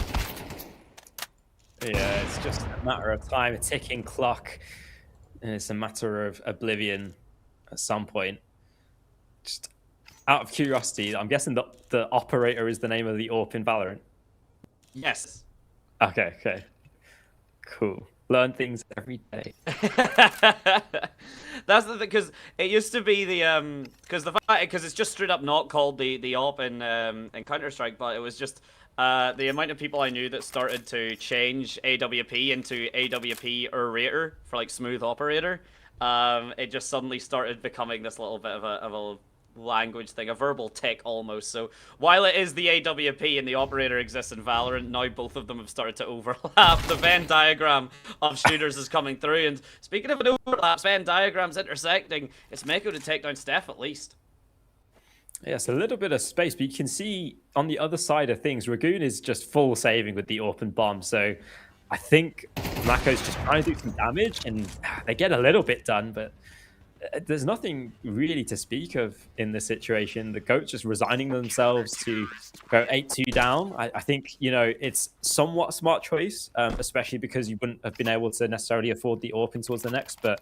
Yeah, it's just a matter of time, a ticking clock, and it's a matter of oblivion at some point. Just out of curiosity, I'm guessing that the operator is the name of the AWP in Valorant? Yes. Okay. Cool. Learn things every day. That's the thing, because it used to be the because it's just straight up not called the AWP in Counter-Strike, but it was just the amount of people I knew that started to change AWP into AWP orator for like smooth operator. It just suddenly started becoming this little bit of a language thing, a verbal tick almost. So while it is the AWP and the operator exists in Valorant, now both of them have started to overlap. The Venn diagram of shooters is coming through, and speaking of an overlap, Venn diagrams intersecting, it's Mako to take down Steph at least. Yeah, it's a little bit of space, but you can see on the other side of things, Ragoon is just full saving with the open bomb. So I think Mako's just trying to do some damage, and they get a little bit done, but there's nothing really to speak of in this situation. The Goats just resigning themselves to go 8-2 down. I think, it's somewhat a smart choice, especially because you wouldn't have been able to necessarily afford the AWP towards the next. But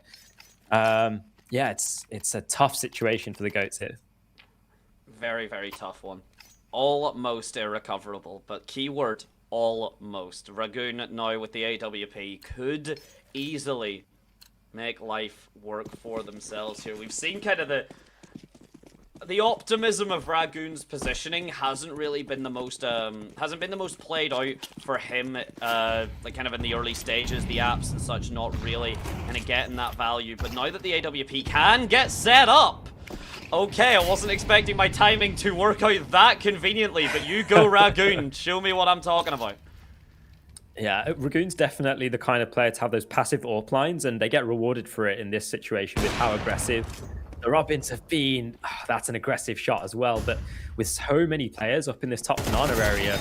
yeah, it's a tough situation for the Goats here. Very, very tough one. Almost irrecoverable, but keyword, almost. Ragoon now with the AWP could easily make life work for themselves here. We've seen kind of the optimism of Ragoon's positioning hasn't really been the most played out for him, like kind of in the early stages, the apps and such not really kind of getting that value. But now that the AWP can get set up, okay, I wasn't expecting my timing to work out that conveniently, but you go Ragoon, show me what I'm talking about. Yeah, Ragoon's definitely the kind of player to have those passive AWP lines, and they get rewarded for it in this situation with how aggressive the Robins have been. That's an aggressive shot as well, but with so many players up in this top banana area,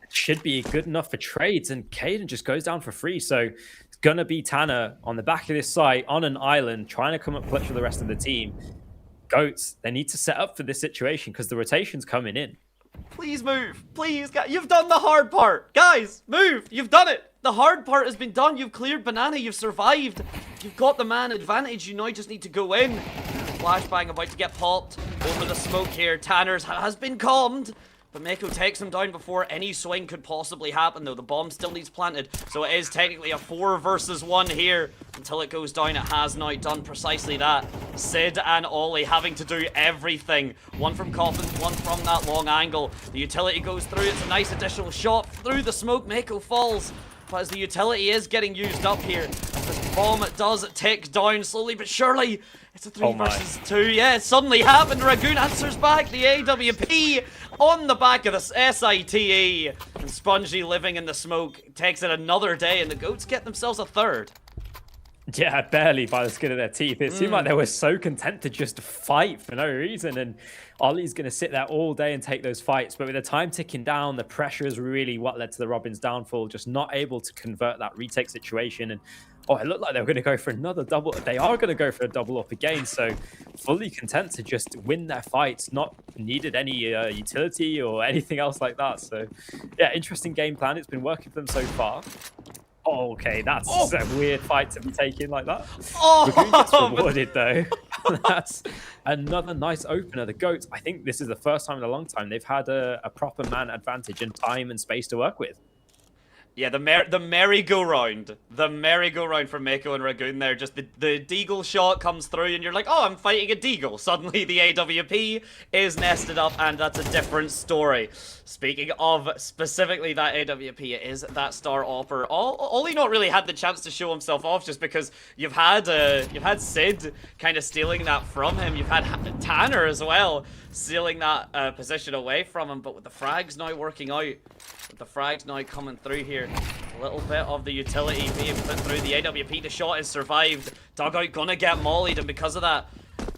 it should be good enough for trades, and Caden just goes down for free. So it's going to be Tanner on the back of this site on an island trying to come up clutch for the rest of the team. Goats, they need to set up for this situation because the rotation's coming in. Please move. Please, guys. You've done the hard part. Guys, move. You've done it. The hard part has been done. You've cleared banana. You've survived. You've got the man advantage. You now just need to go in. Flashbang about to get popped. Over the smoke here. Tanner's has been calmed. But Mako takes him down before any swing could possibly happen, though. The bomb still needs planted, so it is technically a 4 versus 1 here. Until it goes down, it has now done precisely that. Sid and Ollie having to do everything. One from Coffin, one from that long angle. The utility goes through. It's a nice additional shot through the smoke. Mako falls. But as the utility is getting used up here, as this bomb does tick down slowly but surely. It's a 3 versus 2. Yeah, it suddenly happened. Ragoon answers back. The AWP on the back of the SITE. And Spongy living in the smoke takes it another day, and the Goats get themselves a 3rd. Yeah, barely by the skin of their teeth. It seemed like they were so content to just fight for no reason. And Ollie's going to sit there all day and take those fights. But with the time ticking down, the pressure is really what led to the Robins' downfall. Just not able to convert that retake situation. And Oh, it looked like they were going to go for another double. They are going to go for a double up again. So fully content to just win their fights, not needed any utility or anything else like that. So yeah, interesting game plan. It's been working for them so far. Oh, okay, that's a weird fight to be taking like that. Ragoon gets rewarded though. That's another nice opener. The GOATs, I think this is the first time in a long time they've had a proper man advantage and time and space to work with. Yeah, the merry-go-round. The merry-go-round for Mako and Ragoon there. Just the deagle shot comes through and you're like, oh, I'm fighting a deagle. Suddenly the AWP is nested up and that's a different story. Speaking of specifically that AWP, it is that Star Opper. Ollie not really had the chance to show himself off just because you've had Sid kind of stealing that from him. You've had Tanner as well stealing that position away from him. But with the frags now working out, with the frags now coming through here, a little bit of the utility being put through the AWP. The shot is survived. Dugout gonna get mollied, and because of that,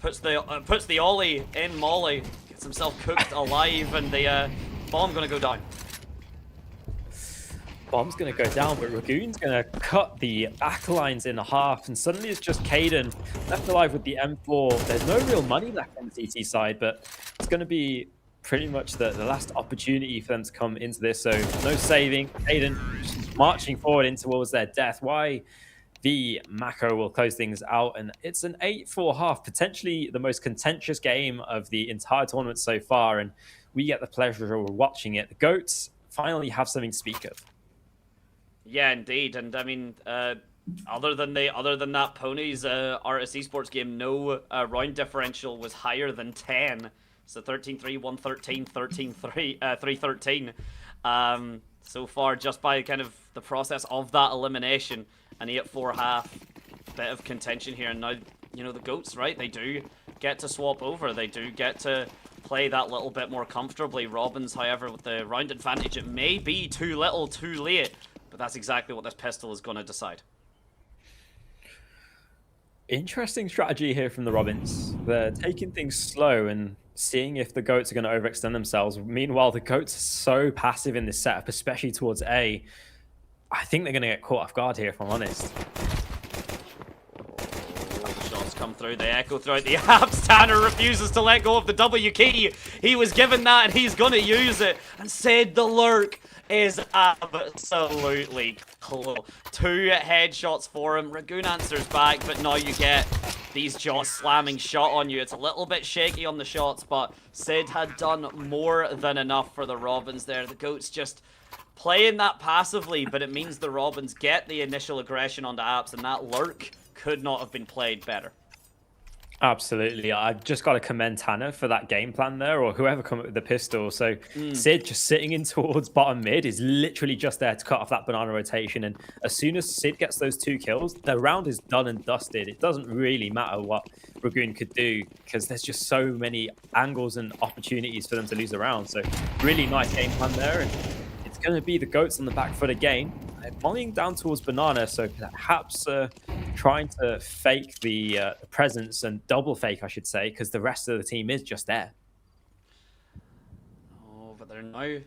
puts the Ollie in Molly, gets himself cooked alive, and the bomb gonna go down. Bomb's going to go down, but Ragoon's going to cut the backlines in half, and suddenly it's just Caden left alive with the M4. There's no real money left on the CT side, but it's going to be pretty much the last opportunity for them to come into this, so no saving. Caden marching forward in towards their death. Why the Mako will close things out, and it's an 8-4 half, potentially the most contentious game of the entire tournament so far, and we get the pleasure of watching it. The GOATs finally have something to speak of. Yeah, indeed, and I mean, other than that Ponies Artis Esports game, no round differential was higher than 10. So 13-3, 1-13, 13-3, 3-13. So far, just by kind of the process of that elimination, an 8-4 half, bit of contention here, and now you know the GOATs, right? They do get to swap over. They do get to play that little bit more comfortably. Robins, however, with the round advantage, it may be too little, too late. But that's exactly what this pistol is going to decide. Interesting strategy here from the Robins. They're taking things slow and seeing if the GOATs are going to overextend themselves. Meanwhile, the GOATs are so passive in this setup, especially towards A. I think they're going to get caught off guard here, if I'm honest. Shots come through, they echo throughout the apps. Tanner refuses to let go of the W key. He was given that and he's going to use it. And Sid the Lurk is absolutely cool. 2 headshots for him. Ragoon answers back, but now you get these just slamming shot on you. It's a little bit shaky on the shots, but Sid had done more than enough for the Robins there. The GOATs just playing that passively, but it means the Robins get the initial aggression onto apps, and that Lurk could not have been played better. Absolutely. I've just got to commend Tanner for that game plan there, or whoever come up with the pistol. So Sid just sitting in towards bottom mid is literally just there to cut off that banana rotation. And as soon as Sid gets those 2 kills, the round is done and dusted. It doesn't really matter what Ragoon could do because there's just so many angles and opportunities for them to lose the round. So really nice game plan there. And it's going to be the GOATs on the back foot again. They're volleying down towards banana, so perhaps trying to fake the presence and double fake, I should say, because the rest of the team is just there. Oh, but they're now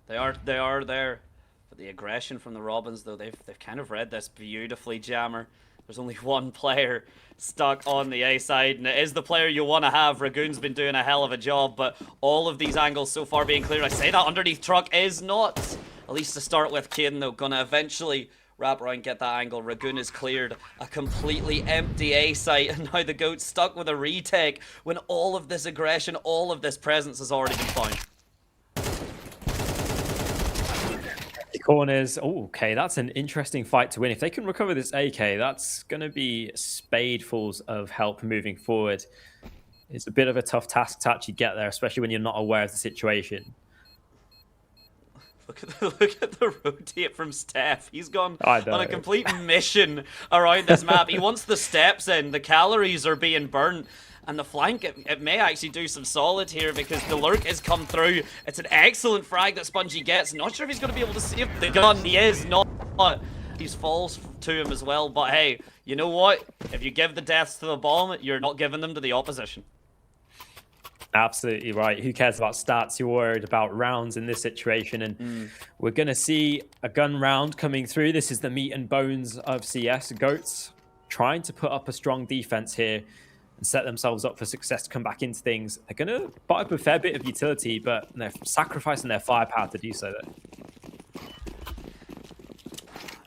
they are there. But the aggression from the Robins, though, they've kind of read this beautifully, Jammer. There's only one player stuck on the A side, and it is the player you want to have. Ragoon's been doing a hell of a job, but all of these angles so far being clear. I say that underneath truck is not, at least to start with. Caden, though, gonna eventually wrap around, get that angle. Ragoon has cleared a completely empty A site, and now the GOAT's stuck with a retake when all of this aggression, all of this presence has already been found. Corners. Oh, okay, that's an interesting fight to win. If they can recover this AK, that's going to be spadefuls of help moving forward. It's a bit of a tough task to actually get there, especially when you're not aware of the situation. Look at the rotate from Steph. He's gone on a complete mission around this map. He wants the steps in. The calories are being burnt. And the flank, it may actually do some solid here because the Lurk has come through. It's an excellent frag that Spongy gets. Not sure if he's going to be able to save the gun. He is not. He falls to him as well. But hey, you know what? If you give the deaths to the bomb, you're not giving them to the opposition. Absolutely right. Who cares about stats? You're worried about rounds in this situation. And we're going to see a gun round coming through. This is the meat and bones of CS. Goats trying to put up a strong defense here and set themselves up for success to come back into things. They're going to buy up a fair bit of utility, but they're sacrificing their firepower to do so.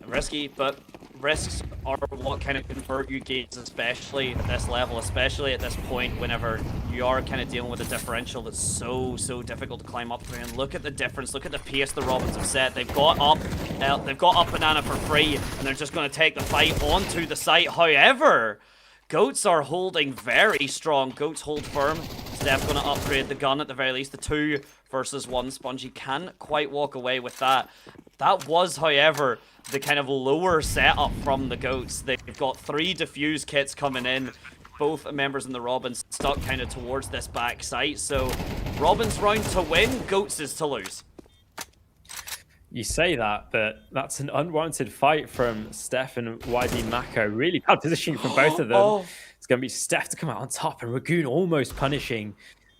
Risky, but risks are what kind of convert you games, especially at this level, especially at this point whenever you are kind of dealing with a differential that's so difficult to climb up through. And look at the difference, look at the pace the Robins have set. They've got up Banana for free, and they're just going to take the fight onto the site. However, Goats are holding very strong. Goats hold firm. Steph going to upgrade the gun at the very least. The 2 versus 1. Spongy can't quite walk away with that. That was, however, the kind of lower setup from the Goats. They've got 3 defuse kits coming in. Both members in the Robins stuck kind of towards this back site. So Robins round to win, Goats is to lose. You say that, but that's an unwarranted fight from Steph and YD Mako. Really bad positioning from both of them. It's going to be Steph to come out on top and Ragoon almost punishing.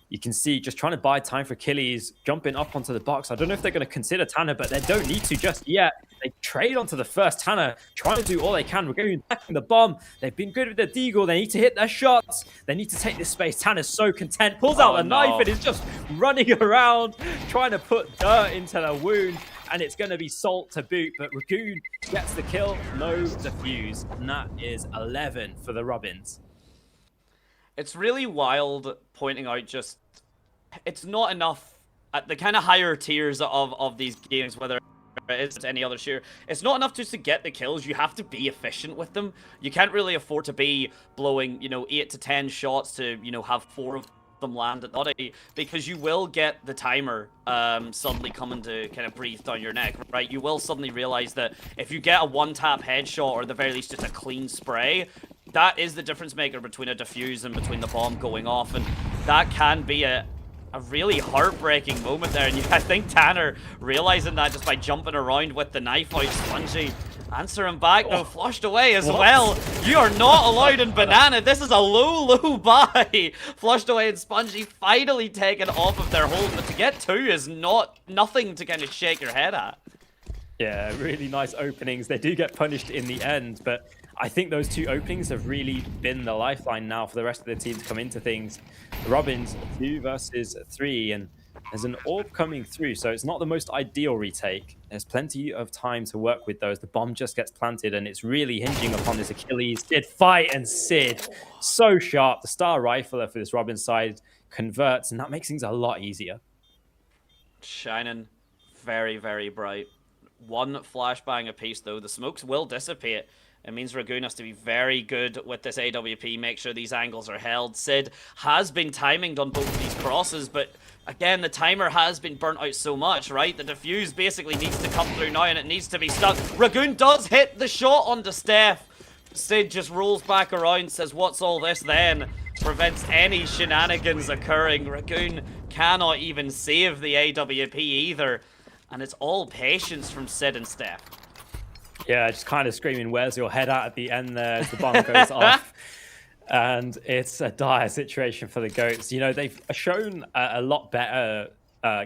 You can see just trying to buy time for Achilles, jumping up onto the box. I don't know if they're going to consider Tanner, but they don't need to just yet. They trade onto the first Tanner, trying to do all they can. Ragoon attacking the bomb. They've been good with their deagle. They need to hit their shots. They need to take this space. Tanner's so content. Pulls out the knife and is just running around, trying to put dirt into the wound. And it's going to be Salt to boot, but Ragoon gets the kill. No defuse. And that is 11 for the Robins. It's really wild pointing out just, it's not enough at the kind of higher tiers of these games, whether it is any other shooter. It's not enough just to get the kills. You have to be efficient with them. You can't really afford to be blowing, 8 to 10 shots to, have 4 of them land at the body, because you will get the timer suddenly coming to kind of breathe down your neck, right? You will suddenly realize that if you get a one-tap headshot, or at the very least just a clean spray, that is the difference maker between a defuse and between the bomb going off, and that can be a really heartbreaking moment there. And I think Tanner realizing that just by jumping around with the knife out. Spongy answering back, no, flushed away as well. You are not allowed in Banana. This is a low buy. Flushed away, and Spongy finally taken off of their hold, but to get 2 is nothing to kind of shake your head at. Yeah, really nice openings. They do get punished in the end, but I think those 2 openings have really been the lifeline now for the rest of the team to come into things. The Robins, 2 versus 3, and there's an orb coming through, so it's not the most ideal retake. There's plenty of time to work with those. The bomb just gets planted, and it's really hinging upon this Achilles. Sid fight, and Sid, so sharp. The star rifler for this Robins side converts, and that makes things a lot easier. Shining very bright. 1 flashbang apiece, though. The smokes will dissipate. It means Ragoon has to be very good with this AWP, make sure these angles are held. Sid has been timinged on both of these crosses, but again, the timer has been burnt out so much, right? The defuse basically needs to come through now, and it needs to be stuck. Ragoon does hit the shot onto Steph. Sid just rolls back around, says, what's all this then? Prevents any shenanigans occurring. Ragoon cannot even save the AWP either. And it's all patience from Sid and Steph. Yeah, just kind of screaming, where's your head at the end there as the bomb goes off. And it's a dire situation for the Goats. They've shown a lot better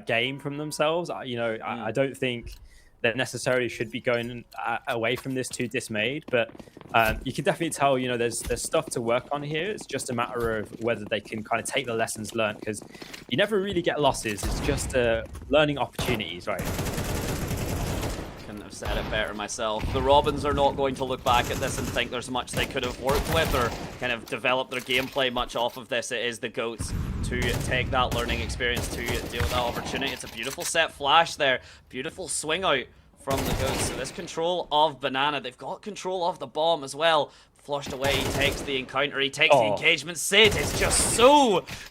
game from themselves. I don't think they necessarily should be going away from this too dismayed, but you can definitely tell, there's stuff to work on here. It's just a matter of whether they can kind of take the lessons learned, because you never really get losses. It's just learning opportunities, right? I've said it better myself. The Robins are not going to look back at this and think there's much they could have worked with or kind of developed their gameplay much off of this. It is the Goats to take that learning experience to deal with that opportunity. It's a beautiful set flash there. Beautiful swing out from the Goats. So this control of Banana. They've got control of the bomb as well. Flushed away, he takes the encounter, he takes the engagement. Sid is just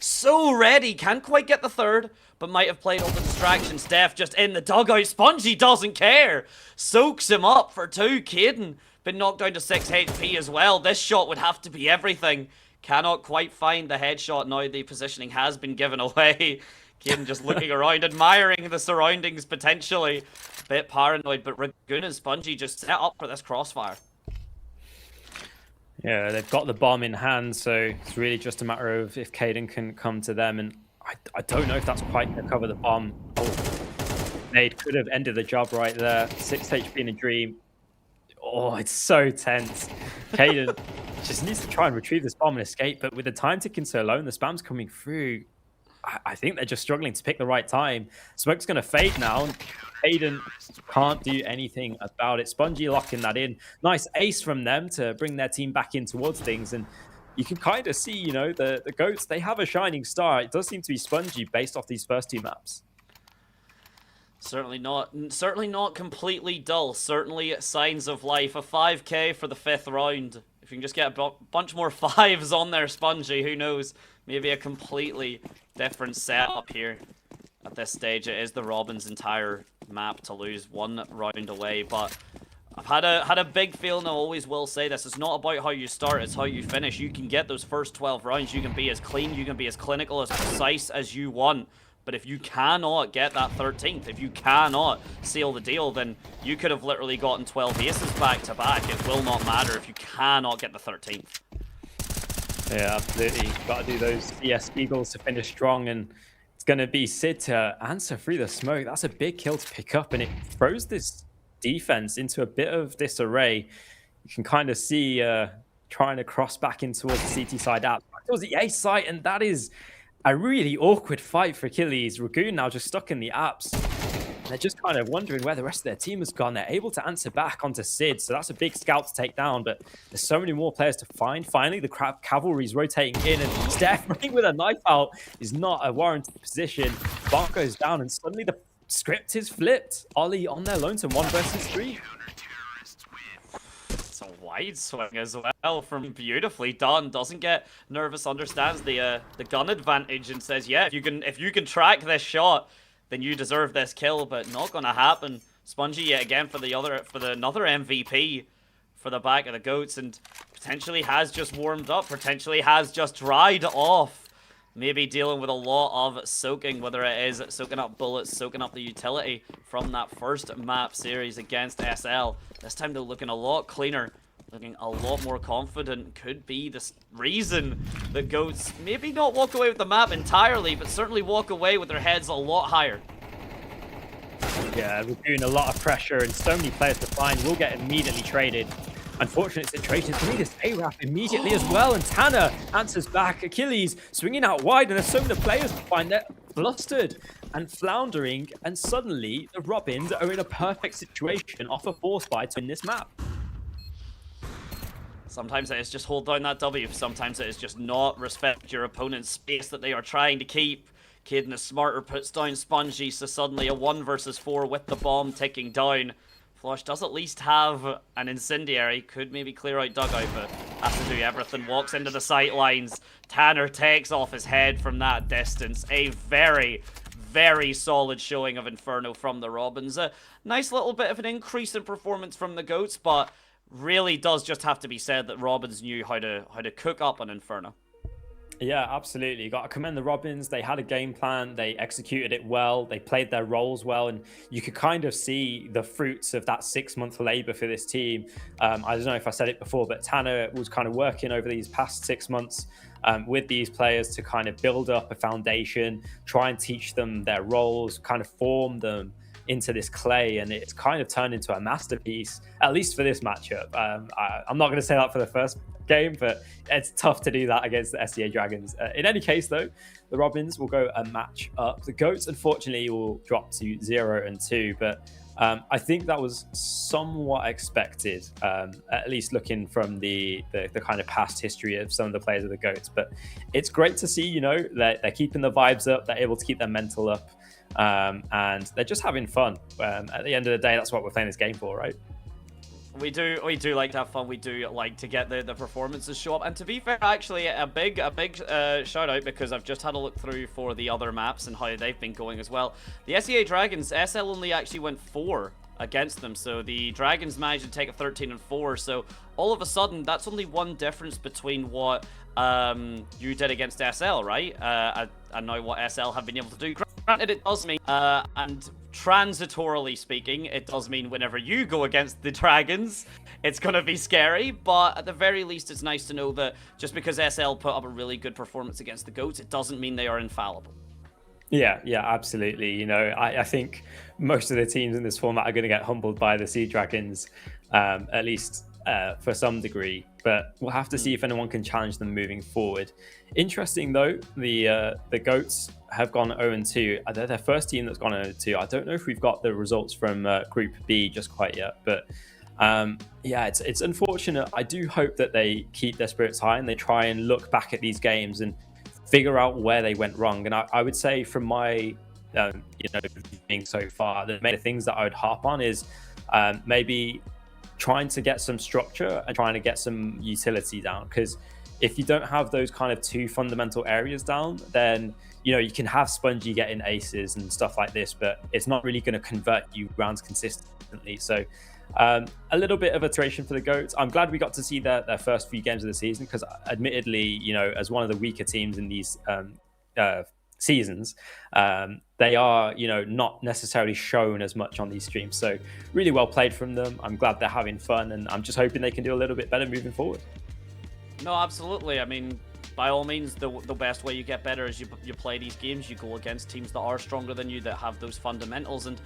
so ready. Can't quite get the 3rd, but might have played all the distraction. Steph just in the dugout. Spongy doesn't care. Soaks him up for 2. Caden been knocked down to 6 HP as well. This shot would have to be everything. Cannot quite find the headshot now. The positioning has been given away. Caden just looking around, admiring the surroundings potentially. Bit paranoid, but Ragoon and Spongy just set up for this crossfire. Yeah, they've got the bomb in hand, so it's really just a matter of if Caden can come to them. And I don't know if that's quite going to cover the bomb. Oh, they could have ended the job right there. 6 HP in a dream. Oh, it's so tense. Caden just needs to try and retrieve this bomb and escape, but with the time ticking so low and the spam's coming through, I think they're just struggling to pick the right time. Smoke's going to fade now, and Caden can't do anything about it. Spongy locking that in. Nice ace from them to bring their team back in towards things, and you can kind of see, you know, the GOATs, they have a shining star. It does seem to be Spongy based off these first 2 maps. Certainly not completely dull. Certainly signs of life. A 5k for the 5th round. If you can just get a bunch more 5s on there, Spongy, who knows? Maybe a completely different setup here. At this stage, it is the Robins' entire map to lose 1 round away, but I've had a big feeling, I always will say this, it's not about how you start, it's how you finish. You can get those first 12 rounds, you can be as clean, you can be as clinical, as precise as you want. But if you cannot get that 13th, if you cannot seal the deal, then you could have literally gotten 12 aces back to back. It will not matter if you cannot get the 13th. Yeah, absolutely. Got to do those CS Eagles to finish strong, and it's going to be Sid to answer through the smoke. That's a big kill to pick up, and it throws this defense into a bit of disarray. You can kind of see trying to cross back in towards the CT side out. Towards the A site, and that is a really awkward fight for Achilles. Ragoon now just stuck in the apps. They're just kind of wondering where the rest of their team has gone. They're able to answer back onto Sid, so that's a big scout to take down, but there's so many more players to find. Finally, the cavalry's rotating in, and Steph running with a knife out is not a warranted position. Bark goes down, and suddenly the script is flipped. Ollie on their lonesome 1 versus 3. It's a wide swing as well from beautifully done. Doesn't get nervous, understands the gun advantage, and says, yeah, if you can track this shot, then you deserve this kill, but not gonna happen. Spongy yet again for another MVP for the back of the GOATs, and potentially has just warmed up, potentially has just dried off. Maybe dealing with a lot of soaking, whether it is soaking up bullets, soaking up the utility from that first map series against SL. This time they're looking a lot cleaner, looking a lot more confident. Could be the reason the GOATs maybe not walk away with the map entirely, but certainly walk away with their heads a lot higher. Yeah, we're doing a lot of pressure, and so many players to find will get immediately traded. Unfortunate situation. We need this A-Rap immediately as well, and Tanner answers back. Achilles swinging out wide, and there's so many players to find. They're flustered and floundering, and suddenly the Robins are in a perfect situation off a force buy to win this map. Sometimes it is just hold down that W, sometimes it is just not respect your opponent's space that they are trying to keep. Caden is smarter, puts down Spongy, so suddenly a 1 versus 4 with the bomb ticking down. Flush does at least have an incendiary, could maybe clear out dugout, but has to do everything. Walks into the sight lines. Tanner takes off his head from that distance. A very, very solid showing of Inferno from the Robins. A nice little bit of an increase in performance from the GOATs, but really does just have to be said that Robins knew how to cook up an Inferno. Yeah, absolutely. You got to commend the Robins. They had a game plan. They executed it well. They played their roles well. And you could kind of see the fruits of that 6-month labor for this team. I don't know if I said it before, but Tanner was kind of working over these past 6 months with these players to kind of build up a foundation, try and teach them their roles, kind of form them into this clay, and it's kind of turned into a masterpiece, at least for this matchup. I'm not going to say that for the first game, but it's tough to do that against the SEA Dragons. In any case, though, the Robins will go a match up. The GOATs, unfortunately, will drop to 0 and 2, but I think that was somewhat expected, at least looking from the kind of past history of some of the players of the GOATs. But it's great to see, you know, they're keeping the vibes up, they're able to keep their mental up, and they're just having fun. At the end of the day, that's what we're playing this game for, right? We do like to have fun. We do like to get the performances show up. And to be fair, actually, a big shout out, because I've just had a look through for the other maps and how they've been going as well. The SEA Dragons, SL only actually went 4 against them, so the Dragons managed to take a 13 and 4. So all of a sudden, that's only one difference between what you did against SL, right? And now what SL have been able to do. Granted, it does mean, and transitorily speaking, it does mean whenever you go against the Dragons, it's going to be scary, but at the very least, it's nice to know that just because SL put up a really good performance against the GOATs, it doesn't mean they are infallible. Yeah, yeah, absolutely. You know, I think most of the teams in this format are going to get humbled by the Sea Dragons, at least for some degree. But we'll have to see if anyone can challenge them moving forward. Interesting though, the Goats have gone 0-2. They're their first team that's gone 0-2. I don't know if we've got the results from Group B just quite yet, but yeah, it's unfortunate. I do hope that they keep their spirits high and they try and look back at these games and figure out where they went wrong. And I would say from my viewing so far, the main things that I would harp on is maybe trying to get some structure and trying to get some utility down. Because if you don't have those kind of two fundamental areas down, then you can have Spongy getting aces and stuff like this, but it's not really going to convert you rounds consistently. So a little bit of iteration for the Goats. I'm glad we got to see their first few games of the season, because admittedly, as one of the weaker teams in these seasons, they are not necessarily shown as much on these streams. So really well played from them. I'm glad they're having fun, and I'm just hoping they can do a little bit better moving forward. No, absolutely. I mean, by all means, the best way you get better is you play these games, you go against teams that are stronger than you, that have those fundamentals, and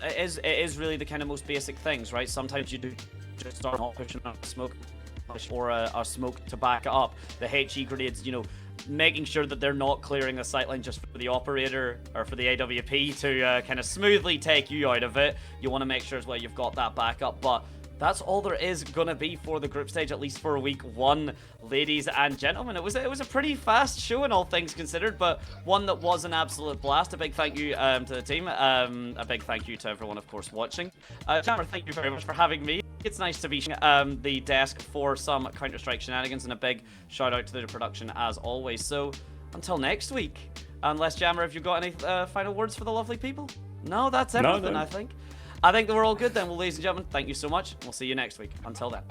it is really the kind of most basic things, right? Sometimes you do just start not pushing a smoke or a smoke to back it up. The HE grenades, making sure that they're not clearing the sightline just for the operator or for the AWP to kind of smoothly take you out of it. You want to make sure as well you've got that backup, but that's all there is gonna be for the group stage, at least for week 1, ladies and gentlemen. It was a pretty fast show in all things considered, but one that was an absolute blast. A big thank you to the team. A big thank you to everyone, of course, watching. Jammer, thank you very much for having me. It's nice to be the desk for some Counter-Strike shenanigans, and a big shout out to the production as always. So until next week, unless Jammer, have you got any final words for the lovely people? No, that's everything. No. I think that we're all good then. Well, ladies and gentlemen, thank you so much. We'll see you next week. Until then.